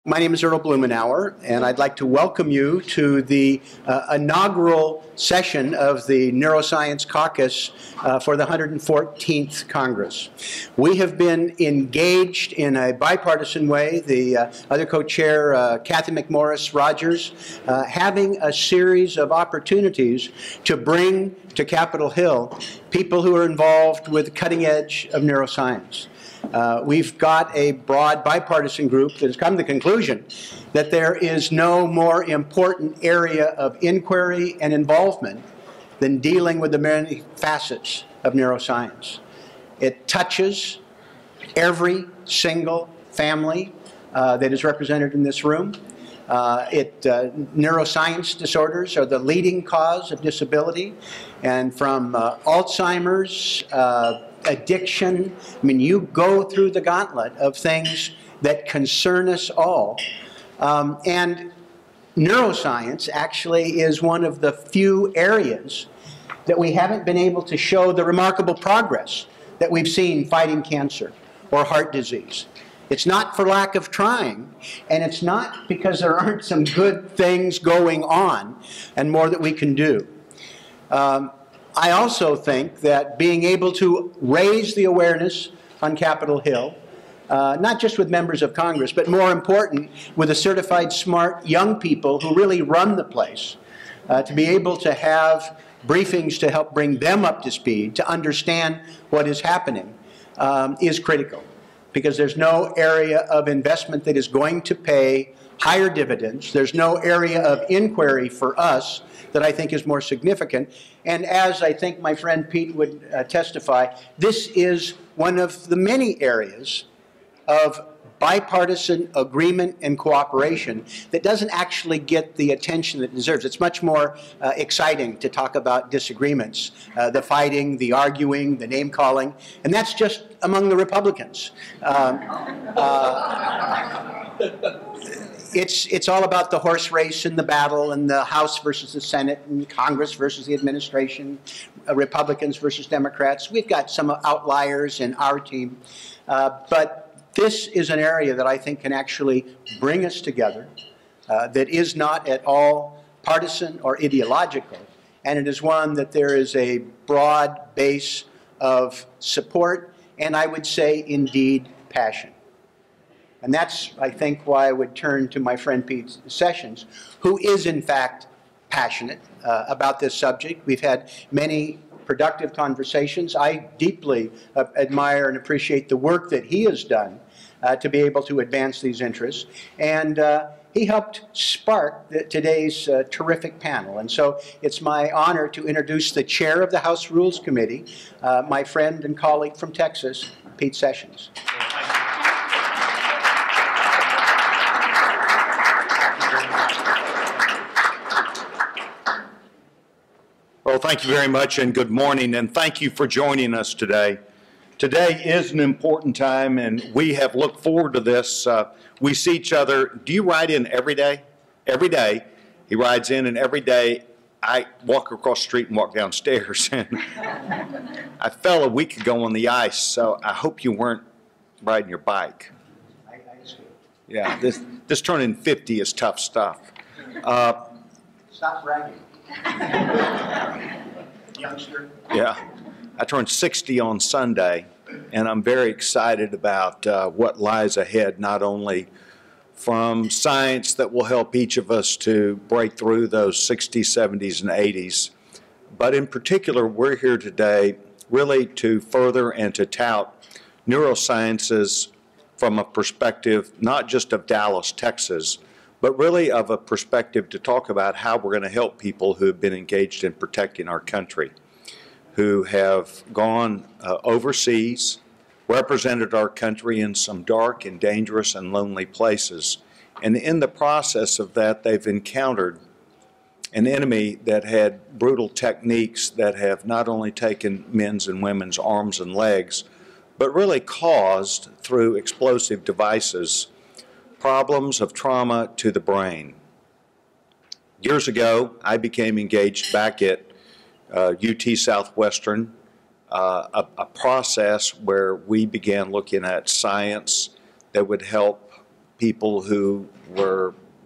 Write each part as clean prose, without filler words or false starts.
My name is Earl Blumenauer, and I'd like to welcome you to the inaugural session of the Neuroscience Caucus for the 114th Congress. We have been engaged in a bipartisan way, the other co-chair, Kathy McMorris Rogers, having a series of opportunities to bring to Capitol Hill people who are involved with the cutting edge of neuroscience. We've got a broad bipartisan group that has come to the conclusion that there is no more important area of inquiry and involvement than dealing with the many facets of neuroscience. It touches every single family that is represented in this room. Neuroscience disorders are the leading cause of disability, and from Alzheimer's, addiction. I mean, you go through the gauntlet of things that concern us all. And neuroscience actually is one of the few areas that we haven't been able to show the remarkable progress that we've seen fighting cancer or heart disease. It's not for lack of trying, and it's not because there aren't some good things going on and more that we can do. I also think that being able to raise the awareness on Capitol Hill, not just with members of Congress, but more important, with the certified smart young people who really run the place, to be able to have briefings to help bring them up to speed, to understand what is happening, is critical. Because there's no area of investment that is going to pay higher dividends. There's no area of inquiry for us that I think is more significant. And as I think my friend Pete would testify, this is one of the many areas of bipartisan agreement and cooperation that doesn't actually get the attention that it deserves. It's much more exciting to talk about disagreements, the fighting, the arguing, the name-calling, and that's just among the Republicans. It's all about the horse race and the battle and the House versus the Senate and Congress versus the administration, Republicans versus Democrats. We've got some outliers in our team, but this is an area that I think can actually bring us together, that is not at all partisan or ideological, and it is one that there is a broad base of support and I would say, indeed, passion. And that's, I think, why I would turn to my friend Pete Sessions, who is, in fact, passionate about this subject. We've had many productive conversations. I deeply admire and appreciate the work that he has done to be able to advance these interests. And he helped spark today's terrific panel. And so it's my honor to introduce the chair of the House Rules Committee, my friend and colleague from Texas, Pete Sessions. Well, thank you very much and good morning, and thank you for joining us today. Today is an important time, and we have looked forward to this. We see each other. Do you ride in every day? Every day. He rides in, and every day I walk across the street and walk downstairs. And I fell a week ago on the ice, so I hope you weren't riding your bike. Yeah, this turning 50 is tough stuff. Stop bragging. Youngster. Yeah. I turned 60 on Sunday, and I'm very excited about what lies ahead, not only from science that will help each of us to break through those 60s, 70s, and 80s, but in particular, we're here today really to further and to tout neurosciences from a perspective not just of Dallas, Texas, but really of a perspective to talk about how we're going to help people who have been engaged in protecting our country, who have gone overseas, represented our country in some dark and dangerous and lonely places. And in the process of that, they've encountered an enemy that had brutal techniques that have not only taken men's and women's arms and legs, but really caused, through explosive devices, problems of trauma to the brain. Years ago, I became engaged back at UT Southwestern, a process where we began looking at science that would help people who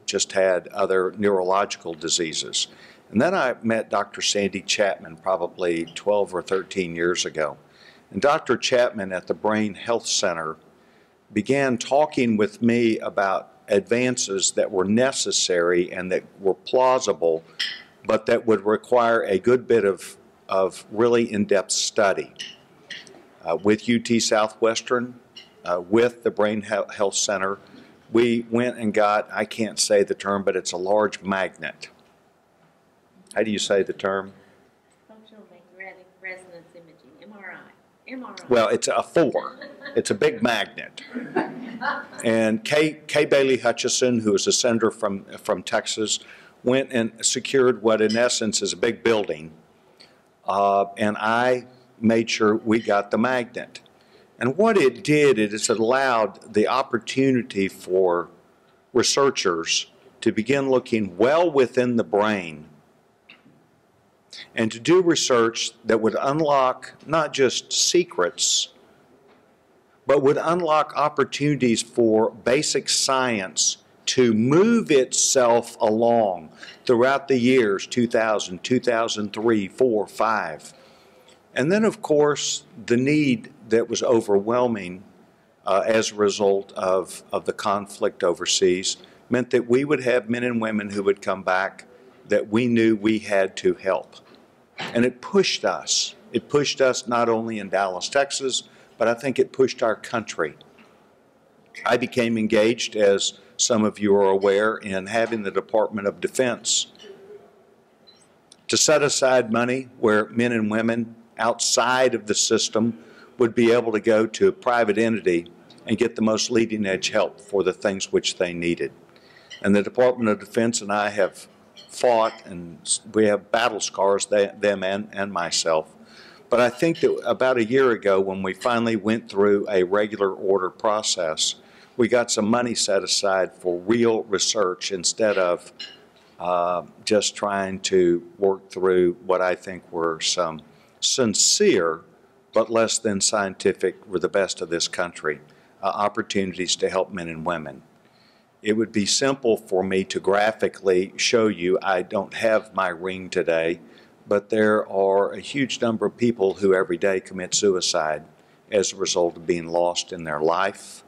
just had other neurological diseases. And then I met Dr. Sandy Chapman probably 12 or 13 years ago. And Dr. Chapman at the BrainHealth Center began talking with me about advances that were necessary and that were plausible, but that would require a good bit of really in-depth study. With UT Southwestern, with the BrainHealth Center, we went and got, I can't say the term, but it's a large magnet. How do you say the term? Functional magnetic resonance imaging, MRI. Well, it's a 4. It's a big magnet. And Kay Bailey Hutchison, who is a senator from Texas, went and secured what in essence is a big building. And I made sure we got the magnet. And what it did is it allowed the opportunity for researchers to begin looking well within the brain and to do research that would unlock not just secrets, but would unlock opportunities for basic science to move itself along throughout the years 2000, 2003, 4, 5. And then, of course, the need that was overwhelming as a result of the conflict overseas meant that we would have men and women who would come back that we knew we had to help. And it pushed us. It pushed us not only in Dallas, Texas, but I think it pushed our country. I became engaged, as some of you are aware, in having the Department of Defense to set aside money where men and women outside of the system would be able to go to a private entity and get the most leading edge help for the things which they needed. And the Department of Defense and I have fought, and we have battle scars, them and myself. But I think that about a year ago, when we finally went through a regular order process, we got some money set aside for real research instead of just trying to work through what I think were some sincere but less than scientific, for the best of this country, opportunities to help men and women. It would be simple for me to graphically show you. I don't have my ring today, but there are a huge number of people who every day commit suicide as a result of being lost in their life,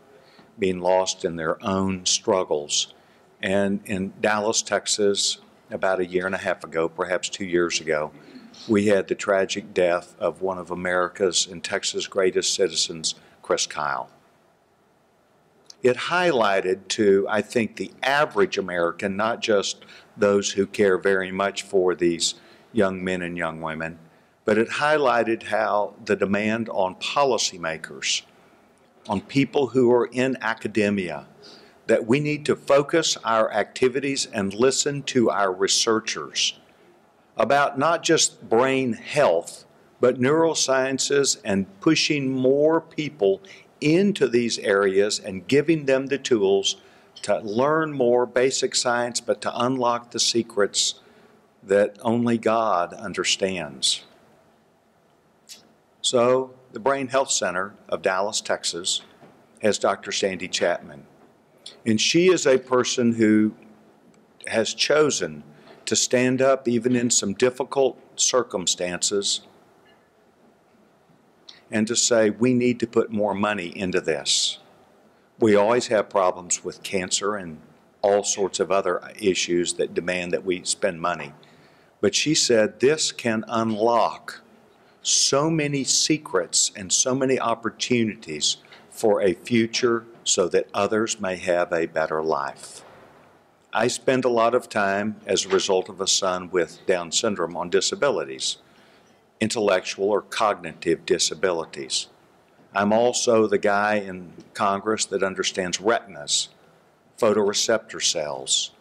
being lost in their own struggles. And in Dallas, Texas, about a year and a half ago, perhaps 2 years ago, we had the tragic death of one of America's and Texas' greatest citizens, Chris Kyle. It highlighted to, I think, the average American, not just those who care very much for these young men and young women, but it highlighted how the demand on policymakers, on people who are in academia, that we need to focus our activities and listen to our researchers about not just brain health, but neurosciences, and pushing more people into these areas and giving them the tools to learn more basic science, but to unlock the secrets that only God understands. So the BrainHealth Center of Dallas, Texas, has Dr. Sandy Chapman. And she is a person who has chosen to stand up even in some difficult circumstances and to say, we need to put more money into this. We always have problems with cancer and all sorts of other issues that demand that we spend money. But she said this can unlock so many secrets and so many opportunities for a future so that others may have a better life. I spend a lot of time as a result of a son with Down syndrome on disabilities, intellectual or cognitive disabilities. I'm also the guy in Congress that understands retinas, photoreceptor cells.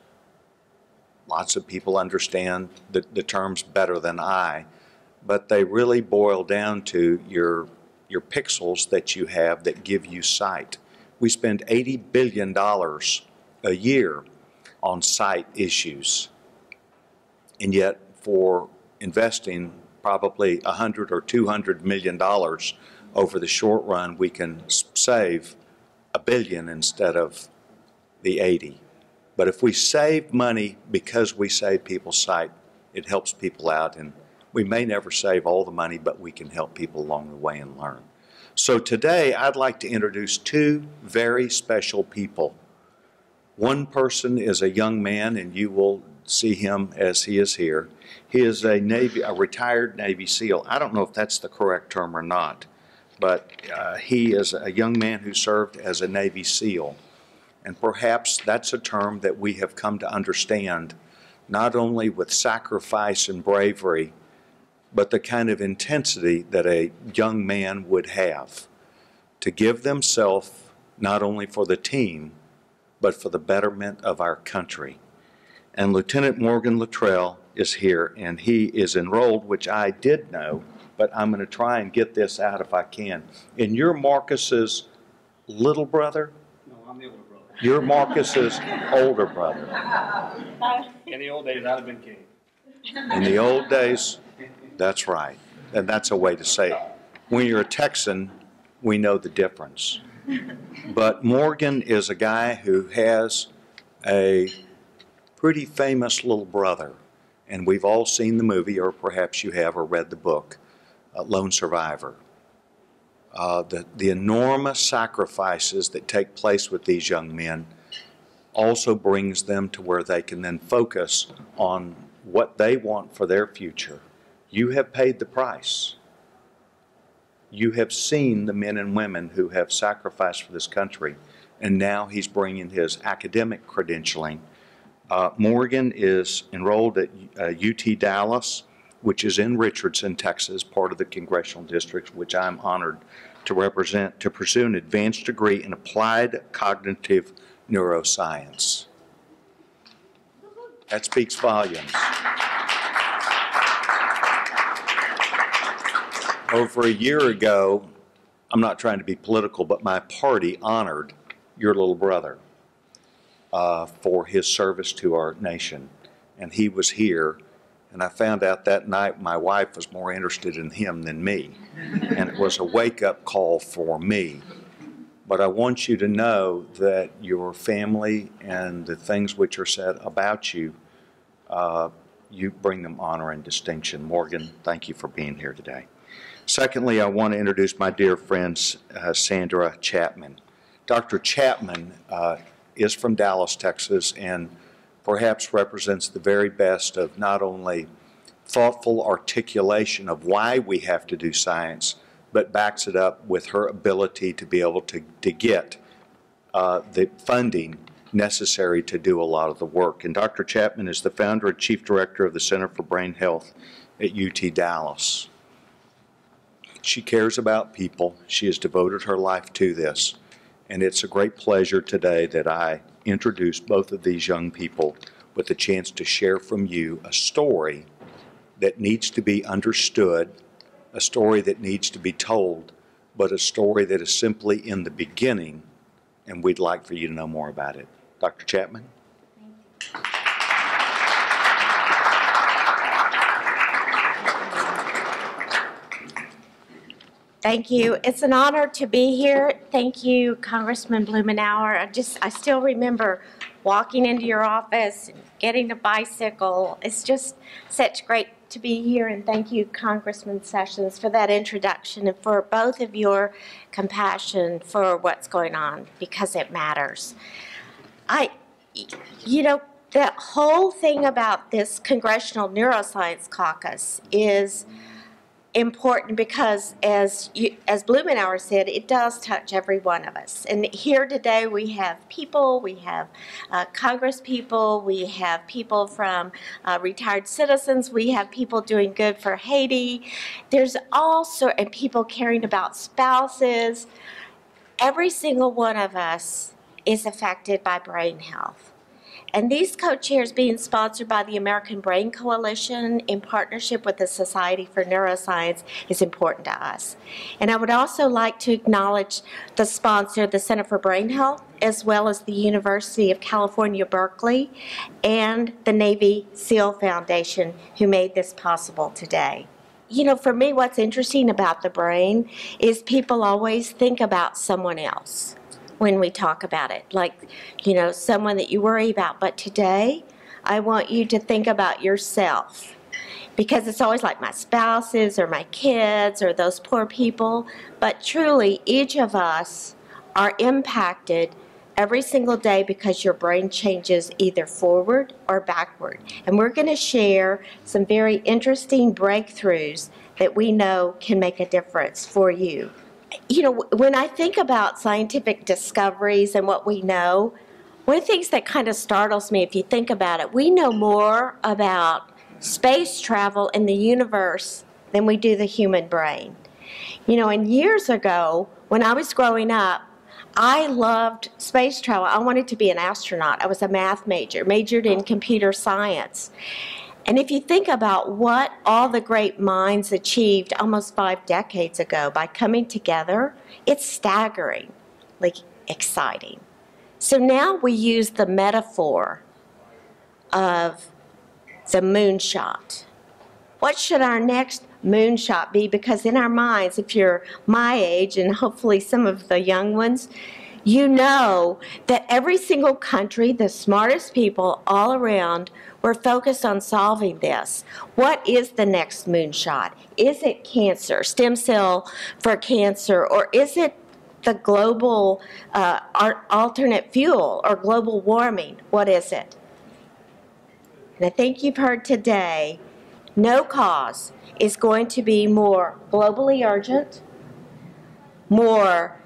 Lots of people understand the terms better than I, but they really boil down to your pixels that you have that give you sight. We spend $80 billion a year on sight issues, and yet for investing probably $100 or $200 million over the short run, we can save $1 billion instead of the 80. But if we save money because we save people's sight, it helps people out, and we may never save all the money, but we can help people along the way and learn. So today, I'd like to introduce two very special people. One person is a young man, and you will see him as he is here. He is a retired Navy SEAL. I don't know if that's the correct term or not, but he is a young man who served as a Navy SEAL. And perhaps that's a term that we have come to understand, not only with sacrifice and bravery, but the kind of intensity that a young man would have to give themselves not only for the team, but for the betterment of our country. And Lieutenant Morgan Luttrell is here, and he is enrolled, which I did know, but I'm going to try and get this out if I can. And you're Marcus's little brother? No, I'm the older brother. You're Marcus's older brother. In the old days, I'd have been king. In the old days, that's right. And that's a way to say it. When you're a Texan, we know the difference. But Morgan is a guy who has a pretty famous little brother. And we've all seen the movie, or perhaps you have, or read the book, Lone Survivor. The enormous sacrifices that take place with these young men also brings them to where they can then focus on what they want for their future. You have paid the price. You have seen the men and women who have sacrificed for this country, and now he's bringing his academic credentialing. Morgan is enrolled at UT Dallas, which is in Richardson, Texas, part of the Congressional District, which I'm honored to represent, to pursue an advanced degree in applied cognitive neuroscience. That speaks volumes. Over a year ago, I'm not trying to be political, but my party honored your little brother for his service to our nation. And he was here, and I found out that night my wife was more interested in him than me. And it was a wake-up call for me. But I want you to know that your family and the things which are said about you, you bring them honor and distinction. Morgan, thank you for being here today. Secondly, I want to introduce my dear friend, Sandra Chapman. Dr. Chapman is from Dallas, Texas, and perhaps represents the very best of not only thoughtful articulation of why we have to do science, but backs it up with her ability to be able to get the funding necessary to do a lot of the work. And Dr. Chapman is the founder and chief director of the Center for Brain Health at UT Dallas. She cares about people. She has devoted her life to this. And it's a great pleasure today that I introduce both of these young people with the chance to share from you a story that needs to be understood, a story that needs to be told, but a story that is simply in the beginning, and we'd like for you to know more about it. Dr. Chapman? Thank you. Thank you. It's an honor to be here. Thank you, Congressman Blumenauer. I still remember walking into your office, getting a bicycle. It's just such great to be here, and thank you, Congressman Sessions, for that introduction and for both of your compassion for what's going on, because it matters. The whole thing about this Congressional Neuroscience Caucus is important because, as Blumenauer said, it does touch every one of us. And here today we have people, we have Congress people, we have people from retired citizens, we have people doing good for Haiti. There's also, and people caring about spouses. Every single one of us is affected by brain health. And these co-chairs being sponsored by the American Brain Coalition in partnership with the Society for Neuroscience is important to us. And I would also like to acknowledge the sponsor, the Center for Brain Health, as well as the University of California, Berkeley, and the Navy SEAL Foundation, who made this possible today. You know, for me, what's interesting about the brain is people always think about someone else. when we talk about it, like, you know, someone that you worry about. But today, I want you to think about yourself, because it's always like my spouses or my kids or those poor people. But truly, each of us are impacted every single day because your brain changes either forward or backward. And we're going to share some very interesting breakthroughs that we know can make a difference for you. You know, when I think about scientific discoveries and what we know, one of the things that kind of startles me, if you think about it, we know more about space travel in the universe than we do the human brain. You know, and years ago, when I was growing up, I loved space travel. I wanted to be an astronaut. I was a math major, majored in computer science. And if you think about what all the great minds achieved almost 5 decades ago by coming together, it's staggeringly exciting. So now we use the metaphor of the moonshot. What should our next moonshot be? Because in our minds, if you're my age and hopefully some of the young ones, you know that every single country, the smartest people all around, were focused on solving this. What is the next moonshot? Is it cancer, stem cell for cancer, or is it the global alternate fuel or global warming? What is it? And I think you've heard today, no cause is going to be more globally urgent, more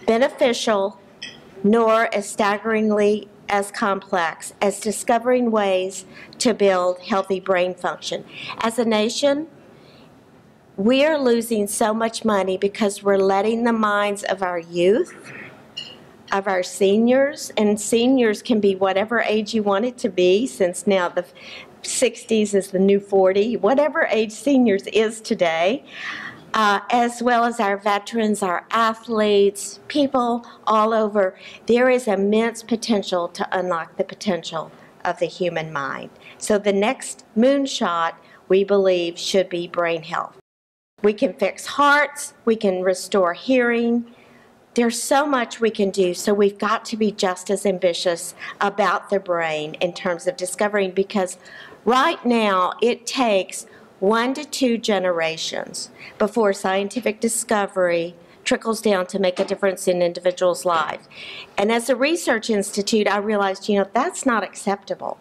beneficial, nor as staggeringly as complex as discovering ways to build healthy brain function. As a nation, we are losing so much money because we're letting the minds of our youth, of our seniors, and seniors can be whatever age you want it to be, since now the 60s is the new 40, whatever age seniors is today, as well as our veterans, our athletes, people all over. There is immense potential to unlock the potential of the human mind. So the next moonshot, we believe, should be brain health. We can fix hearts, we can restore hearing. There's so much we can do, so we've got to be just as ambitious about the brain in terms of discovering, because right now it takes 1 to 2 generations before scientific discovery trickles down to make a difference in individuals' lives. And as a research institute, I realized, you know, that's not acceptable.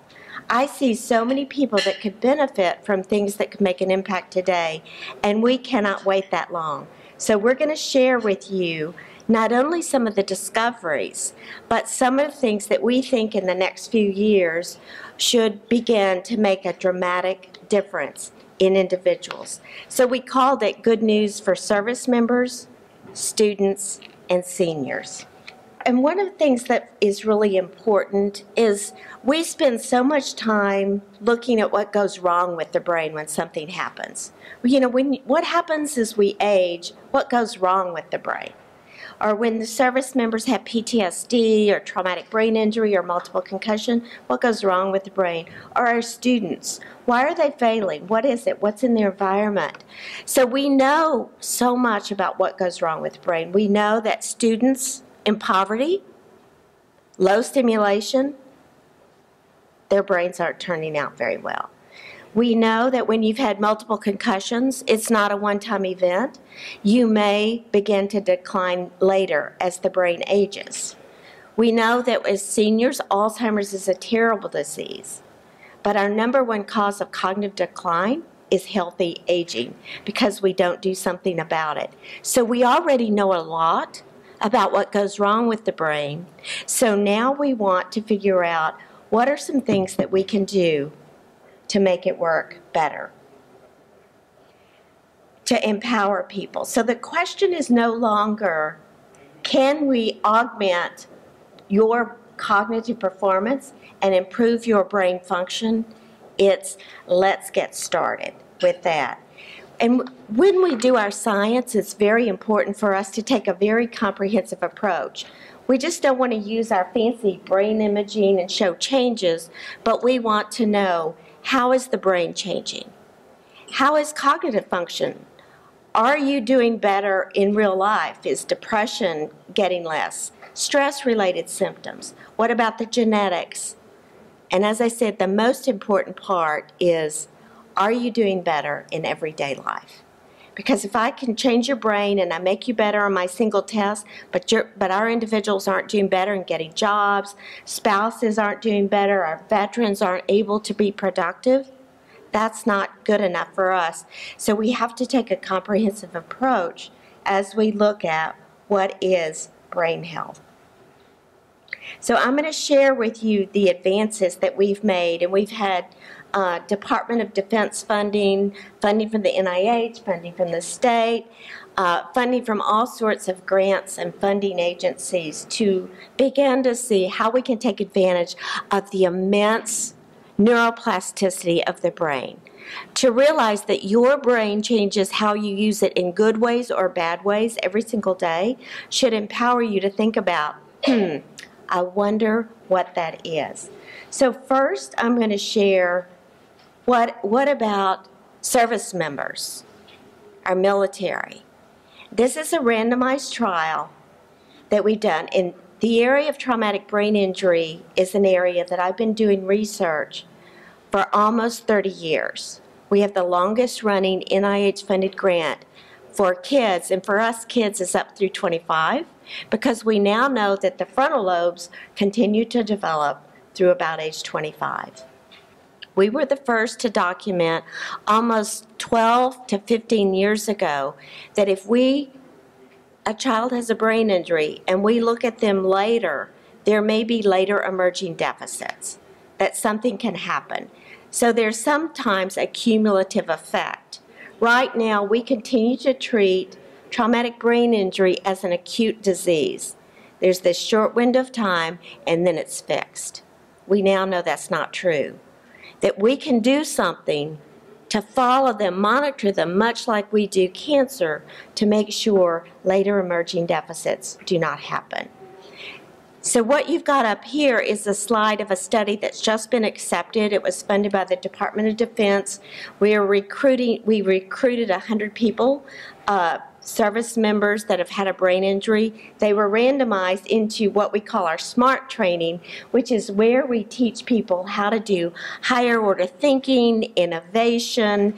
I see so many people that could benefit from things that could make an impact today, and we cannot wait that long. So we're going to share with you not only some of the discoveries, but some of the things that we think in the next few years should begin to make a dramatic difference in individuals. So we called it Good News for Service Members, Students, and Seniors. And one of the things that is really important is we spend so much time looking at what goes wrong with the brain when something happens. You know, what happens as we age, what goes wrong with the brain? Or when the service members have PTSD or traumatic brain injury or multiple concussion, what goes wrong with the brain? Or our students, why are they failing? What is it? What's in their environment? So we know so much about what goes wrong with the brain. We know that students in poverty, low stimulation, their brains aren't turning out very well. We know that when you've had multiple concussions, it's not a one-time event. You may begin to decline later as the brain ages. We know that as seniors, Alzheimer's is a terrible disease, but our #1 cause of cognitive decline is healthy aging because we don't do something about it. So we already know a lot about what goes wrong with the brain. So now we want to figure out what are some things that we can do to make it work better, to empower people. So the question is no longer, can we augment your cognitive performance and improve your brain function? It's, let's get started with that. And when we do our science, it's very important for us to take a very comprehensive approach. We just don't want to use our fancy brain imaging and show changes, but we want to know, how is the brain changing? How is cognitive function? Are you doing better in real life? Is depression getting less? Stress-related symptoms. What about the genetics? And as I said, the most important part is, are you doing better in everyday life? Because if I can change your brain and I make you better on my single test, but our individuals aren't doing better in getting jobs, spouses aren't doing better, our veterans aren't able to be productive, that's not good enough for us. So we have to take a comprehensive approach as we look at what is brain health. So I'm going to share with you the advances that we've made, and we've had Department of Defense funding, funding from the NIH, funding from the state, funding from all sorts of grants and funding agencies to begin to see how we can take advantage of the immense neuroplasticity of the brain. To realize that your brain changes how you use it in good ways or bad ways every single day should empower you to think about, I wonder what that is. So first I'm going to share what about service members, our military. This is a randomized trial that we've done. In the area of traumatic brain injury is an area that I've been doing research for almost 30 years. We have the longest running NIH-funded grant for kids, and for us kids is up through 25, because we now know that the frontal lobes continue to develop through about age 25. We were the first to document almost 12 to 15 years ago that if a child has a brain injury and we look at them later, there may be later emerging deficits, that something can happen. So there's sometimes a cumulative effect. Right now, we continue to treat traumatic brain injury as an acute disease. There's this short window of time, and then it's fixed. We now know that's not true. That we can do something to follow them, monitor them, much like we do cancer, to make sure later emerging deficits do not happen. So what you've got up here is a slide of a study that's just been accepted. It was funded by the Department of Defense. We recruited 100 people, service members that have had a brain injury. They were randomized into what we call our SMART training, which is where we teach people how to do higher order thinking, innovation,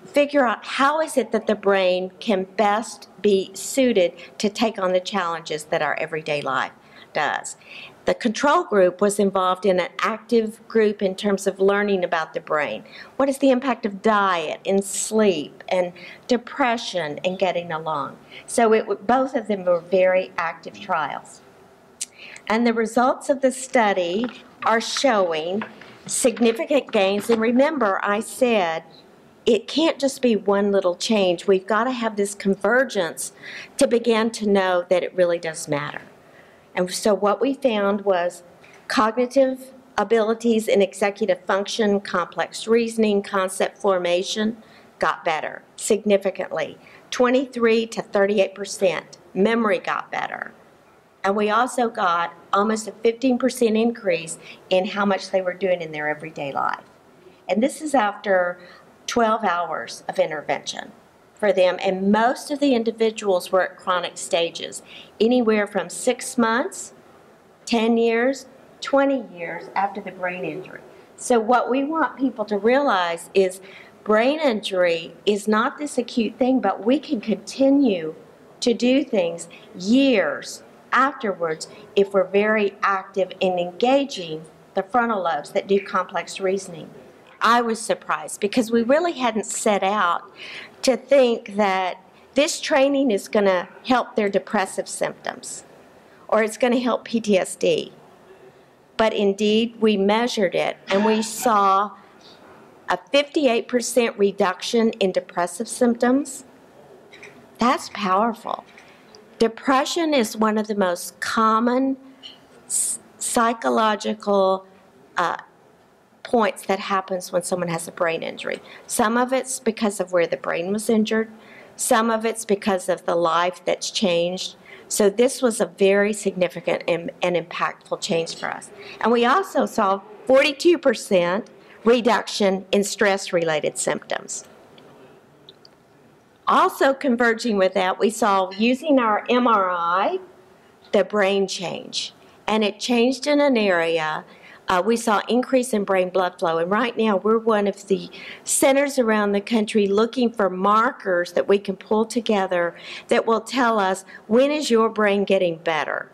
figure out how is it that the brain can best be suited to take on the challenges that our everyday life does. The control group was involved in an active group in terms of learning about the brain. What is the impact of diet and sleep and depression and getting along? So both of them were very active trials. And the results of the study are showing significant gains. And remember, I said it can't just be one little change. We've got to have this convergence to begin to know that it really does matter. And so what we found was cognitive abilities in executive function, complex reasoning, concept formation got better significantly. 23 to 38%. Memory got better. And we also got almost a 15% increase in how much they were doing in their everyday life. And this is after 12 hours of intervention for them, and most of the individuals were at chronic stages, anywhere from 6 months, 10 years, 20 years after the brain injury. So what we want people to realize is brain injury is not this acute thing, but we can continue to do things years afterwards if we're very active in engaging the frontal lobes that do complex reasoning. I was surprised because we really hadn't set out to think that this training is going to help their depressive symptoms or it's going to help PTSD. But indeed, we measured it and we saw a 58% reduction in depressive symptoms. That's powerful. Depression is one of the most common psychological points that happens when someone has a brain injury. Some of it's because of where the brain was injured. Some of it's because of the life that's changed. So this was a very significant and impactful change for us. And we also saw 42% reduction in stress-related symptoms. Also converging with that, we saw using our MRI the brain change. And it changed in an area. We saw increase in brain blood flow. And right now, we're one of the centers around the country looking for markers that we can pull together that will tell us, when is your brain getting better?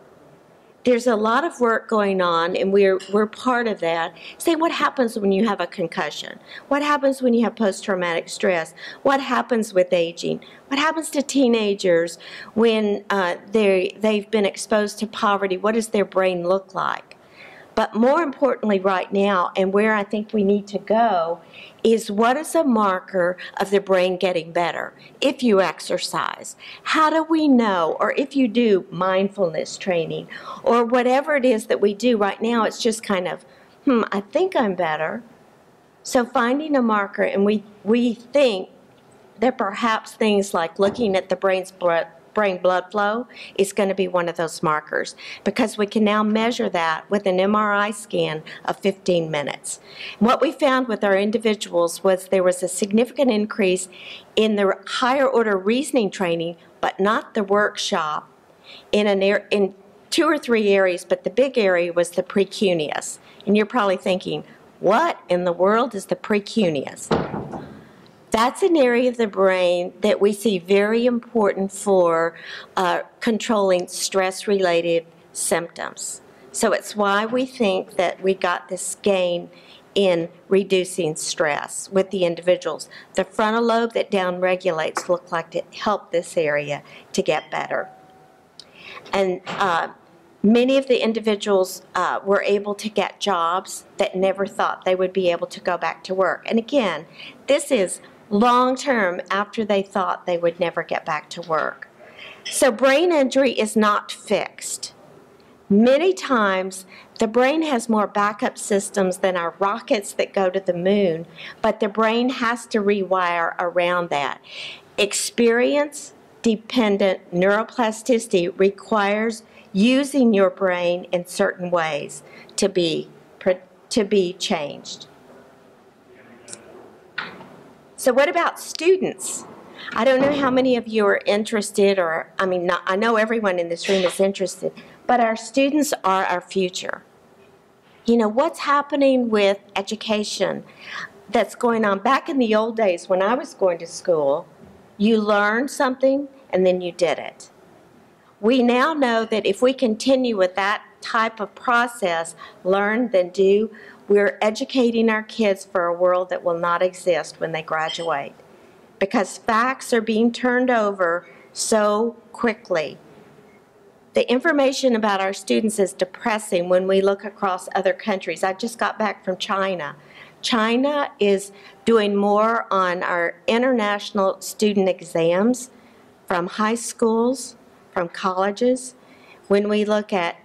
There's a lot of work going on, and we're part of that. Say, what happens when you have a concussion? What happens when you have post-traumatic stress? What happens with aging? What happens to teenagers when they've been exposed to poverty? What does their brain look like? But more importantly right now, and where I think we need to go, is what is a marker of the brain getting better? If you exercise, how do we know? Or if you do mindfulness training, or whatever it is that we do right now, it's just kind of, I think I'm better. So finding a marker, and we think that perhaps things like looking at the brain blood flow is going to be one of those markers, because we can now measure that with an MRI scan of 15 minutes. What we found with our individuals was there was a significant increase in the higher order reasoning training, but not the workshop, in 2 or 3 areas, but the big area was the precuneus. And you're probably thinking, what in the world is the precuneus? That's an area of the brain that we see very important for controlling stress-related symptoms. So it's why we think that we got this gain in reducing stress with the individuals. The frontal lobe that downregulates looked like it helped this area to get better. And many of the individuals were able to get jobs that never thought they would be able to go back to work. And again, this is long term, after they thought they would never get back to work. So brain injury is not fixed. Many times the brain has more backup systems than our rockets that go to the moon, but the brain has to rewire around that. Experience-dependent neuroplasticity requires using your brain in certain ways to be changed. So what about students? I don't know how many of you are interested, or, I know everyone in this room is interested, but our students are our future. You know, what's happening with education that's going on? Back in the old days when I was going to school, you learned something and then you did it. We now know that if we continue with that type of process, learn then do, we're educating our kids for a world that will not exist when they graduate, because facts are being turned over so quickly. The information about our students is depressing when we look across other countries. I just got back from China. China is doing more on our international student exams from high schools, from colleges, when we look at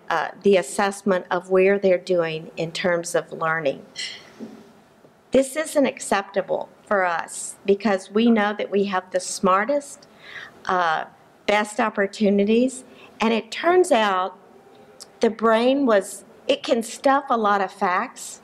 the assessment of where they're doing in terms of learning. This isn't acceptable for us, because we know that we have the smartest, best opportunities, and it turns out the brain it can stuff a lot of facts.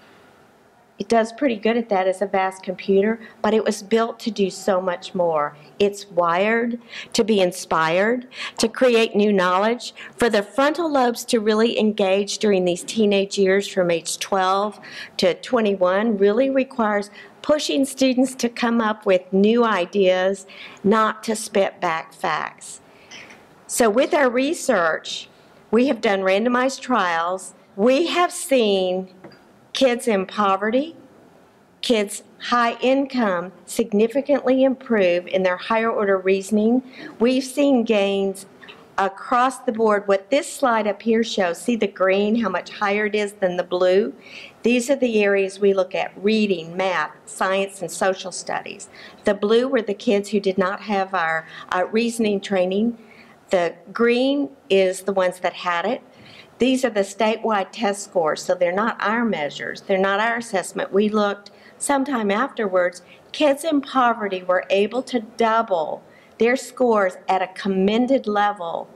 It does pretty good at that as a vast computer, but it was built to do so much more. It's wired to be inspired, to create new knowledge. For the frontal lobes to really engage during these teenage years from age 12 to 21 really requires pushing students to come up with new ideas, not to spit back facts. So with our research, we have done randomized trials. We have seen kids in poverty, kids high income significantly improve in their higher order reasoning. We've seen gains across the board. What this slide up here shows, see the green, how much higher it is than the blue? These are the areas we look at: reading, math, science, and social studies. The blue were the kids who did not have our reasoning training. The green is the ones that had it. These are the statewide test scores, so they're not our measures. They're not our assessment. We looked sometime afterwards. Kids in poverty were able to double their scores at a commended level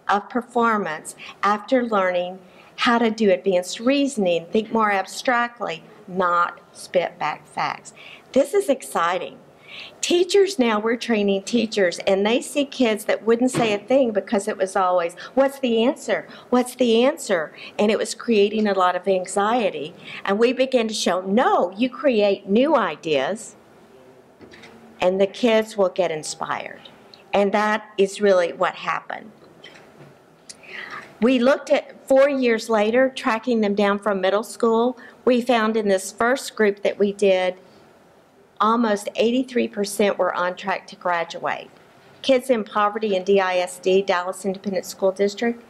of performance after learning how to do advanced reasoning, think more abstractly, not spit back facts. This is exciting. Teachers now, we're training teachers, and they see kids that wouldn't say a thing because it was always, what's the answer? What's the answer? And it was creating a lot of anxiety. And we began to show, no, you create new ideas, and the kids will get inspired. And that is really what happened. We looked at 4 years later, tracking them down from middle school. We found in this first group that we did, almost 83% were on track to graduate. Kids in poverty in DISD, Dallas Independent School District,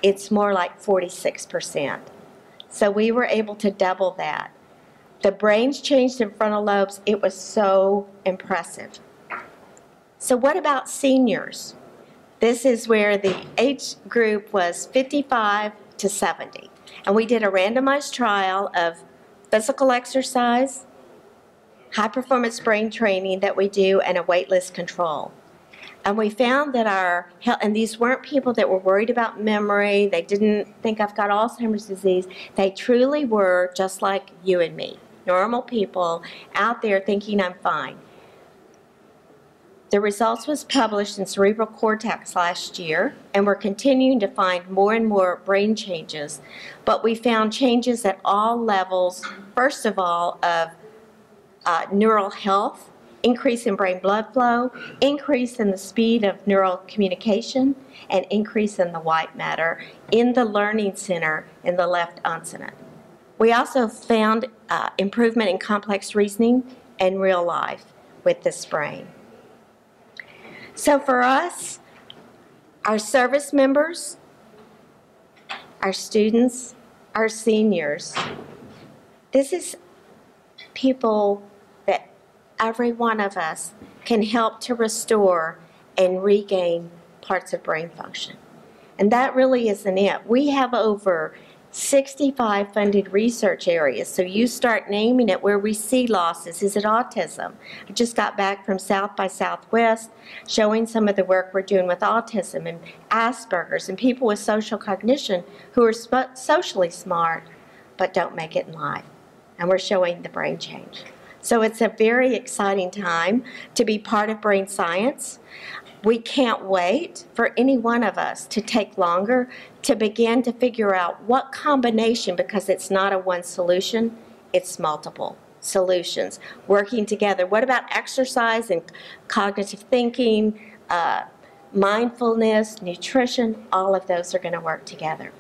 it's more like 46%. So we were able to double that. The brains changed in frontal lobes. It was so impressive. So what about seniors? This is where the age group was 55 to 70. And we did a randomized trial of physical exercise, high-performance brain training that we do, and a waitlist control. And we found that our health, and these weren't people that were worried about memory, they didn't think I've got Alzheimer's disease, they truly were just like you and me, normal people out there thinking I'm fine. The results was published in Cerebral Cortex last year, and we're continuing to find more and more brain changes, but we found changes at all levels, first of all, of neural health, increase in brain blood flow, increase in the speed of neural communication, and increase in the white matter in the learning center in the left onset. We also found improvement in complex reasoning and real life with this brain. So for us, our service members, our students, our seniors, this is people that every one of us can help to restore and regain parts of brain function. And that really isn't it. We have over 65 funded research areas, so you start naming it where we see losses. Is it autism? I just got back from South by Southwest showing some of the work we're doing with autism and Asperger's and people with social cognition who are socially smart but don't make it in life. And we're showing the brain change. So it's a very exciting time to be part of brain science. We can't wait for any one of us to take longer to begin to figure out what combination, because it's not a one solution, it's multiple solutions working together. What about exercise and cognitive thinking, mindfulness, nutrition? All of those are going to work together.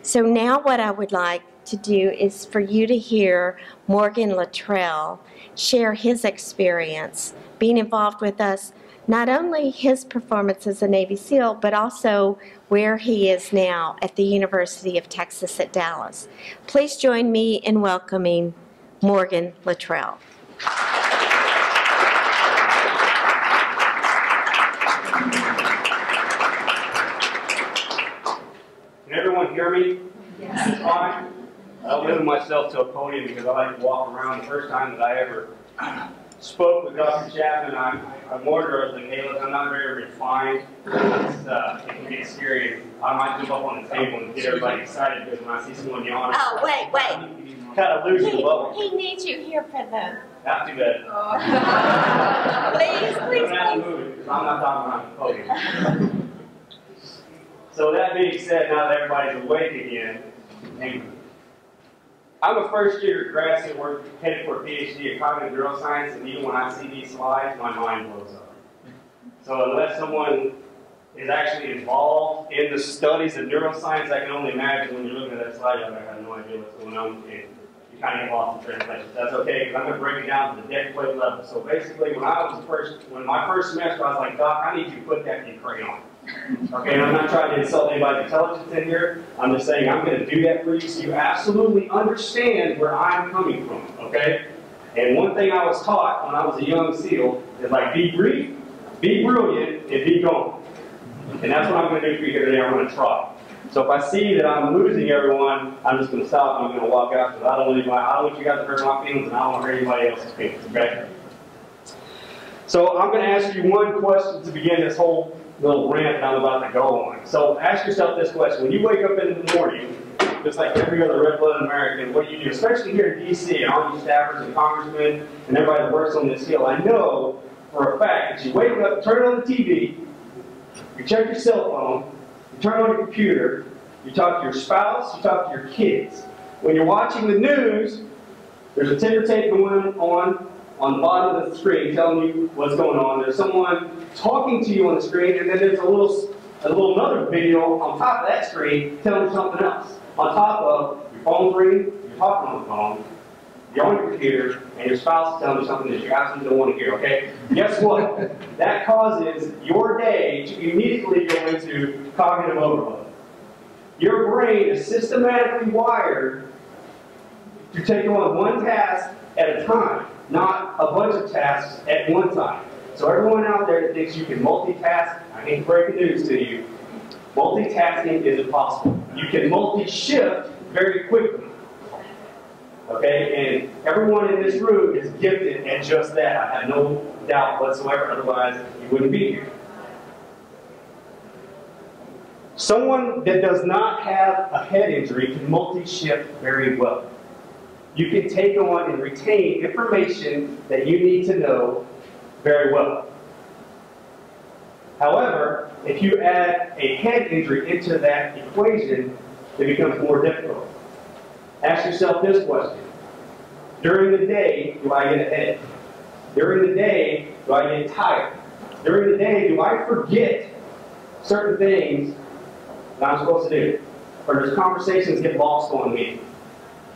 So now what I would like to do is for you to hear Morgan Luttrell share his experience being involved with us, not only his performance as a Navy SEAL, but also where he is now at the University of Texas at Dallas. Please join me in welcoming Morgan Luttrell. Can everyone hear me? Yes. Fine. I limit myself to a podium because I like to walk around. The first time that I ever spoke with Dr. Chapman, I warned her, I was like, hey, look, I'm not very refined. It can get scary. I might jump up on the table and get everybody excited because when I see someone yawning, oh, wait. Kind of lose the bubble. He needs you here for the... Not too bad. Please. I'm not moving because I'm not talking around the podium. So that being said, now that everybody's awake again, I'm a first-year grad student headed for a PhD in cognitive neuroscience, and even when I see these slides, my mind blows up. So unless someone is actually involved in the studies of neuroscience, I can only imagine when you're looking at that slide, you're like, I have no idea what's going on, and you kind of get lost in translation. That's okay, because I'm going to break it down to the deck plate level. So basically, when my first semester, I was like, Doc, I need you to put that in crayon. Okay, and I'm not trying to insult anybody's intelligence in here. I'm just saying I'm going to do that for you so you absolutely understand where I'm coming from, okay? And one thing I was taught when I was a young SEAL is like, be brief, be brilliant, and be gone. And that's what I'm going to do for you here today. I'm going to try. So if I see that I'm losing everyone, I'm just going to stop and I'm going to walk out because I don't want you guys to hurt my feelings and I don't want to hurt anybody else's feelings, okay? So I'm going to ask you one question to begin this whole little rant that I'm about to go on. So ask yourself this question. When you wake up in the morning, just like every other red-blooded American, what do you do? Especially here in D.C. and all you staffers and congressmen and everybody that works on this hill. I know for a fact that you wake up, turn on the TV, you check your cell phone, you turn on your computer, you talk to your spouse, you talk to your kids. When you're watching the news, there's a ticker tape going on the bottom of the screen telling you what's going on. There's someone talking to you on the screen, and then there's a little another video on top of that screen telling you something else. On top of your phone's ringing, you're talking on the phone, you're on your computer, and your spouse is telling you something that you absolutely don't want to hear, okay? Guess what? That causes your day to immediately go into cognitive overload. Your brain is systematically wired to take on one task at a time, not a bunch of tasks at one time. So everyone out there that thinks you can multitask, I hate to break the news to you, multitasking is impossible. You can multi-shift very quickly. Okay, and everyone in this room is gifted at just that. I have no doubt whatsoever, otherwise you wouldn't be here. Someone that does not have a head injury can multi-shift very well. You can take on and retain information that you need to know very well. However, if you add a head injury into that equation, it becomes more difficult. Ask yourself this question. During the day, do I get a headache? During the day, do I get tired? During the day, do I forget certain things that I'm supposed to do? Or does conversations get lost on me?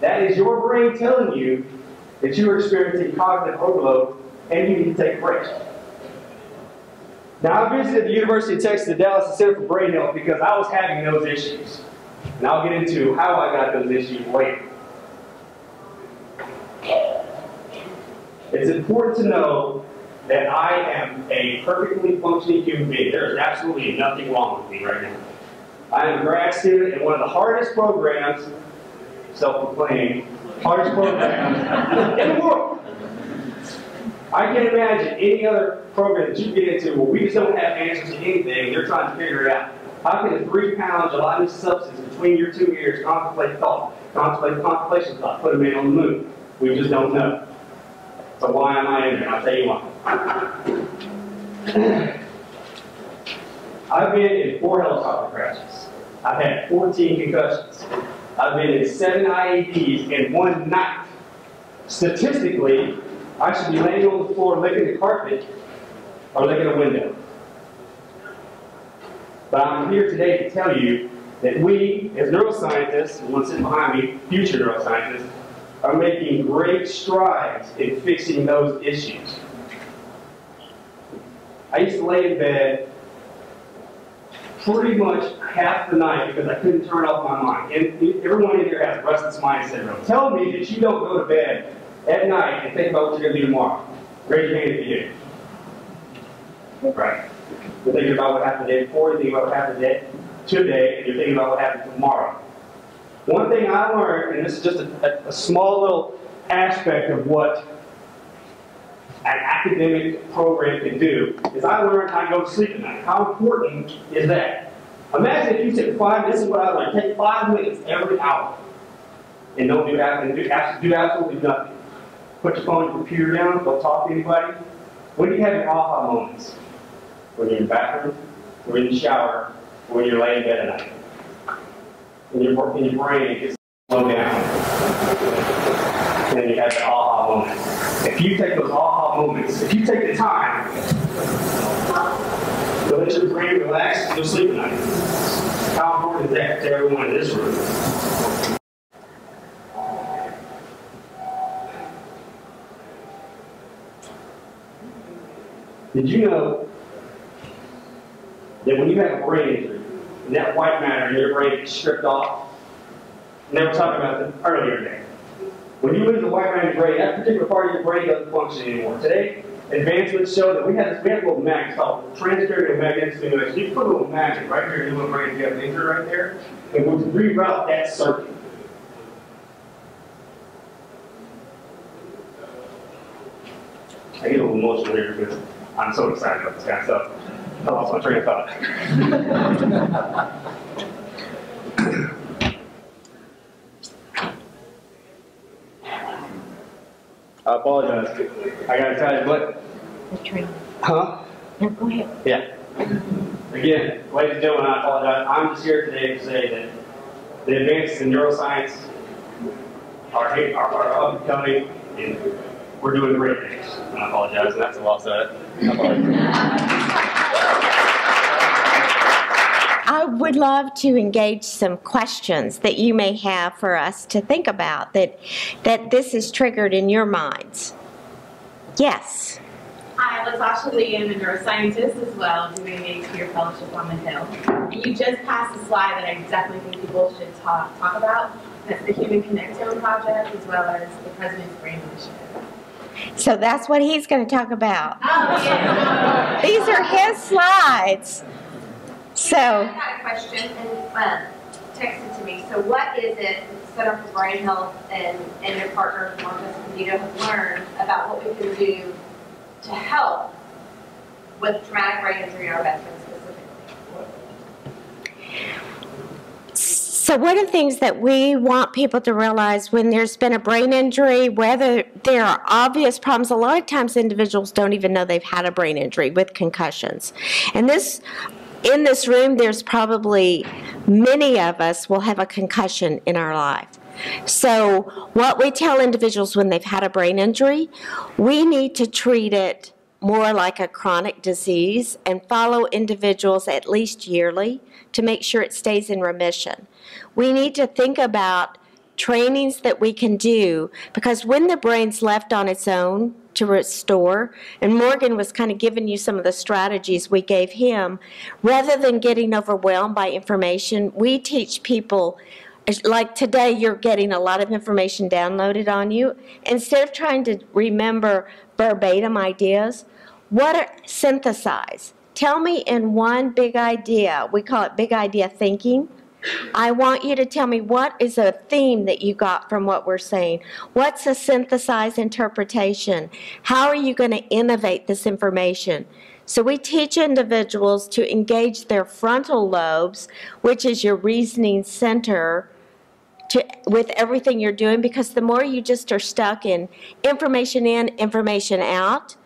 That is your brain telling you that you are experiencing cognitive overload and you need to take a break. Now, I visited the University of Texas at Dallas Center for BrainHealth because I was having those issues. And I'll get into how I got those issues later. It's important to know that I am a perfectly functioning human being. There is absolutely nothing wrong with me right now. I am a grad student in one of the hardest programs, self-proclaimed, hardest programs in the world. I can't imagine any other program that you get into where we just don't have answers to anything, they're trying to figure it out. How can a 3-pound gelatinous substance between your 2 ears contemplate thought, contemplate contemplation thought, put a man on the moon? We just don't know. So why am I in there? I'll tell you why. I've been in 4 helicopter crashes. I've had 14 concussions. I've been in 7 IEDs in one night. Statistically, I should be laying on the floor licking the carpet or licking a window. But I'm here today to tell you that we, as neuroscientists, and one sitting behind me, future neuroscientists, are making great strides in fixing those issues. I used to lay in bed pretty much half the night because I couldn't turn off my mind. And everyone in here has restless mind syndrome. Tell me that you don't go to bed at night and think about what you're going to do tomorrow. Raise your hand if you do. Right. You're thinking about what happened the day before, you're thinking about what happened today, and you're thinking about what happened tomorrow. One thing I learned, and this is just a small little aspect of what an academic program can do, is I learned how to go to sleep at night. How important is that? Imagine if you took 5, this is what I learned, take 5 minutes every hour and don't do absolutely nothing. Put your phone and computer down, don't talk to anybody. When do you have your aha moments? When you're in the bathroom, when you're in the shower, when you're laying in bed at night. And your brain gets slowed down. And then you have the aha moment. If you take those aha moments, if you take the time to let your brain relax, you'll sleep at night. How important is that to everyone in this room? Did you know that when you have a brain injury, and that white matter in your brain gets stripped off, and they were talking about it earlier today. When you lose the white matter in your brain, that particular part of your brain doesn't function anymore. Today, advancements show that we have a little magnet called transcranial magnetic stimulation. You put a little magnet right here in your little brain, if you have an injury right there, and we'll reroute that circuit. I get a little emotional here because I'm so excited about this kind of stuff. I lost my train of thought. I apologize. I got excited, but the training? Huh? No, go ahead. Yeah. Again, ladies and gentlemen, I apologize. I'm just here today to say that the advances in neuroscience are up and coming, and we're doing great things. And I apologize, and that's a lot said. I would love to engage some questions that you may have for us to think about that this is triggered in your minds. Yes. Hi, Latasha Lee. I'm a neuroscientist as well, doing a 2-year fellowship on the Hill. And you just passed a slide that I definitely think people should talk about. That's the Human Connectome Project, as well as the President's Brain Initiative. So that's what he's going to talk about. Oh, yeah. These are his slides. So, I had a question and texted to me. So what is it that the Center for BrainHealth and your partner, Caucus, have learned about what we can do to help with traumatic brain injury in our veterans specifically? So one of the things that we want people to realize when there's been a brain injury, whether there are obvious problems, a lot of times individuals don't even know they've had a brain injury with concussions. And in this room, there's probably many of us will have a concussion in our life. So what we tell individuals when they've had a brain injury, we need to treat it more like a chronic disease and follow individuals at least yearly to make sure it stays in remission. We need to think about trainings that we can do, because when the brain's left on its own to restore, and Morgan was kind of giving you some of the strategies we gave him, rather than getting overwhelmed by information, we teach people, like today you're getting a lot of information downloaded on you. Instead of trying to remember verbatim ideas, synthesize. Tell me in one big idea, we call it big idea thinking. I want you to tell me what is a theme that you got from what we're saying. What's a synthesized interpretation? How are you going to innovate this information? So we teach individuals to engage their frontal lobes, which is your reasoning center, with everything you're doing, because the more you just are stuck in, information out,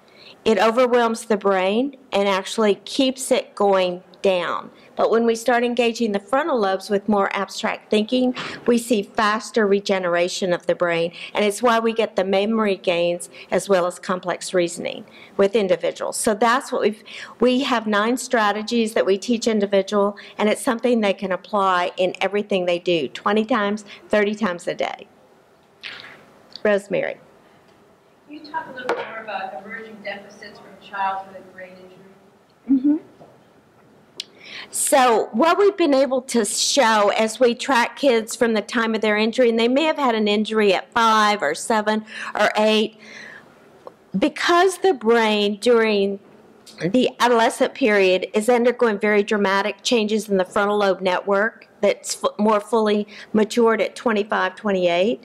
it overwhelms the brain and actually keeps it going down. But when we start engaging the frontal lobes with more abstract thinking, we see faster regeneration of the brain, and it's why we get the memory gains as well as complex reasoning with individuals. So that's what we have 9 strategies that we teach individual, and it's something they can apply in everything they do, 20 times, 30 times a day. Rosemary. Can you talk a little bit more about emerging deficits from childhood brain injury? Mm-hmm. So what we've been able to show as we track kids from the time of their injury, and they may have had an injury at 5 or 7 or 8, because the brain during the adolescent period is undergoing very dramatic changes in the frontal lobe network that's more fully matured at 25, 28.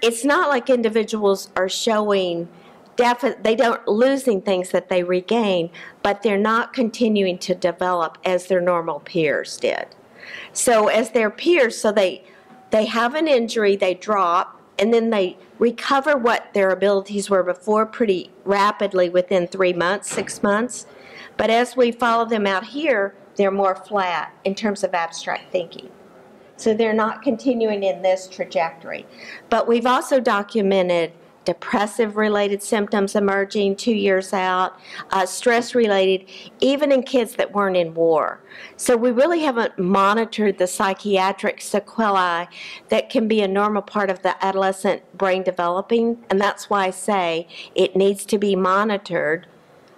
It's not like individuals are showing they don't losing things that they regain, but they're not continuing to develop as their normal peers did. So as their peers, so they have an injury, they drop, and then they recover what their abilities were before pretty rapidly within 3 months, 6 months. But as we follow them out here, they're more flat in terms of abstract thinking. So they're not continuing in this trajectory. But we've also documented depressive-related symptoms emerging 2 years out, stress-related, even in kids that weren't in war. So we really haven't monitored the psychiatric sequelae that can be a normal part of the adolescent brain developing, and that's why I say it needs to be monitored